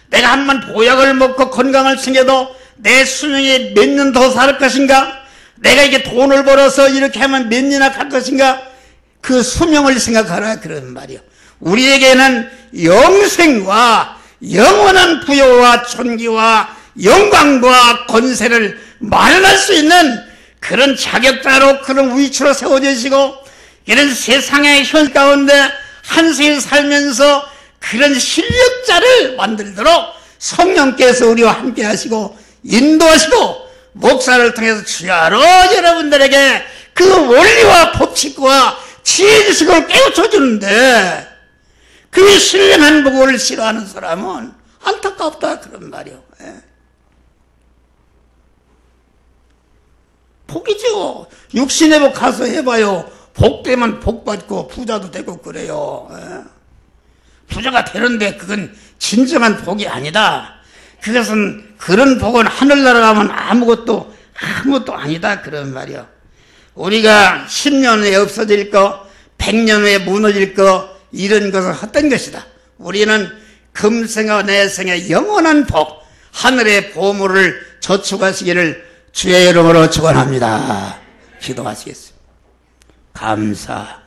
내가 한번 보약을 먹고 건강을 챙겨도 내 수명이 몇 년 더 살 것인가? 내가 이게 돈을 벌어서 이렇게 하면 몇 년이나 갈 것인가? 그 수명을 생각하라 그런 말이요. 우리에게는 영생과 영원한 부여와 존귀와 영광과 권세를 마련할 수 있는 그런 자격자로 그런 위치로 세워주시고 이런 세상의 현 가운데 한세에 살면서 그런 실력자를 만들도록 성령께서 우리와 함께 하시고 인도하시고 목사를 통해서 주야로 여러분들에게 그 원리와 법칙과 지혜지식을 깨우쳐 주는데 그 신령한 복을 싫어하는 사람은 안타깝다 그런 말이요. 복이죠. 육신의 복 가서 해봐요. 복되면 복받고 부자도 되고 그래요. 부자가 되는데 그건 진정한 복이 아니다. 그것은 그런 복은 하늘나라 가면 아무것도 아니다 그런 말이요. 우리가 10년 후에 없어질 거 100년 후에 무너질 거 이런 것은 헛된 것이다. 우리는 금생과 내생의 영원한 복 하늘의 보물을 저축하시기를 주의 이름으로 축원합니다. 기도하시겠습니다. 감사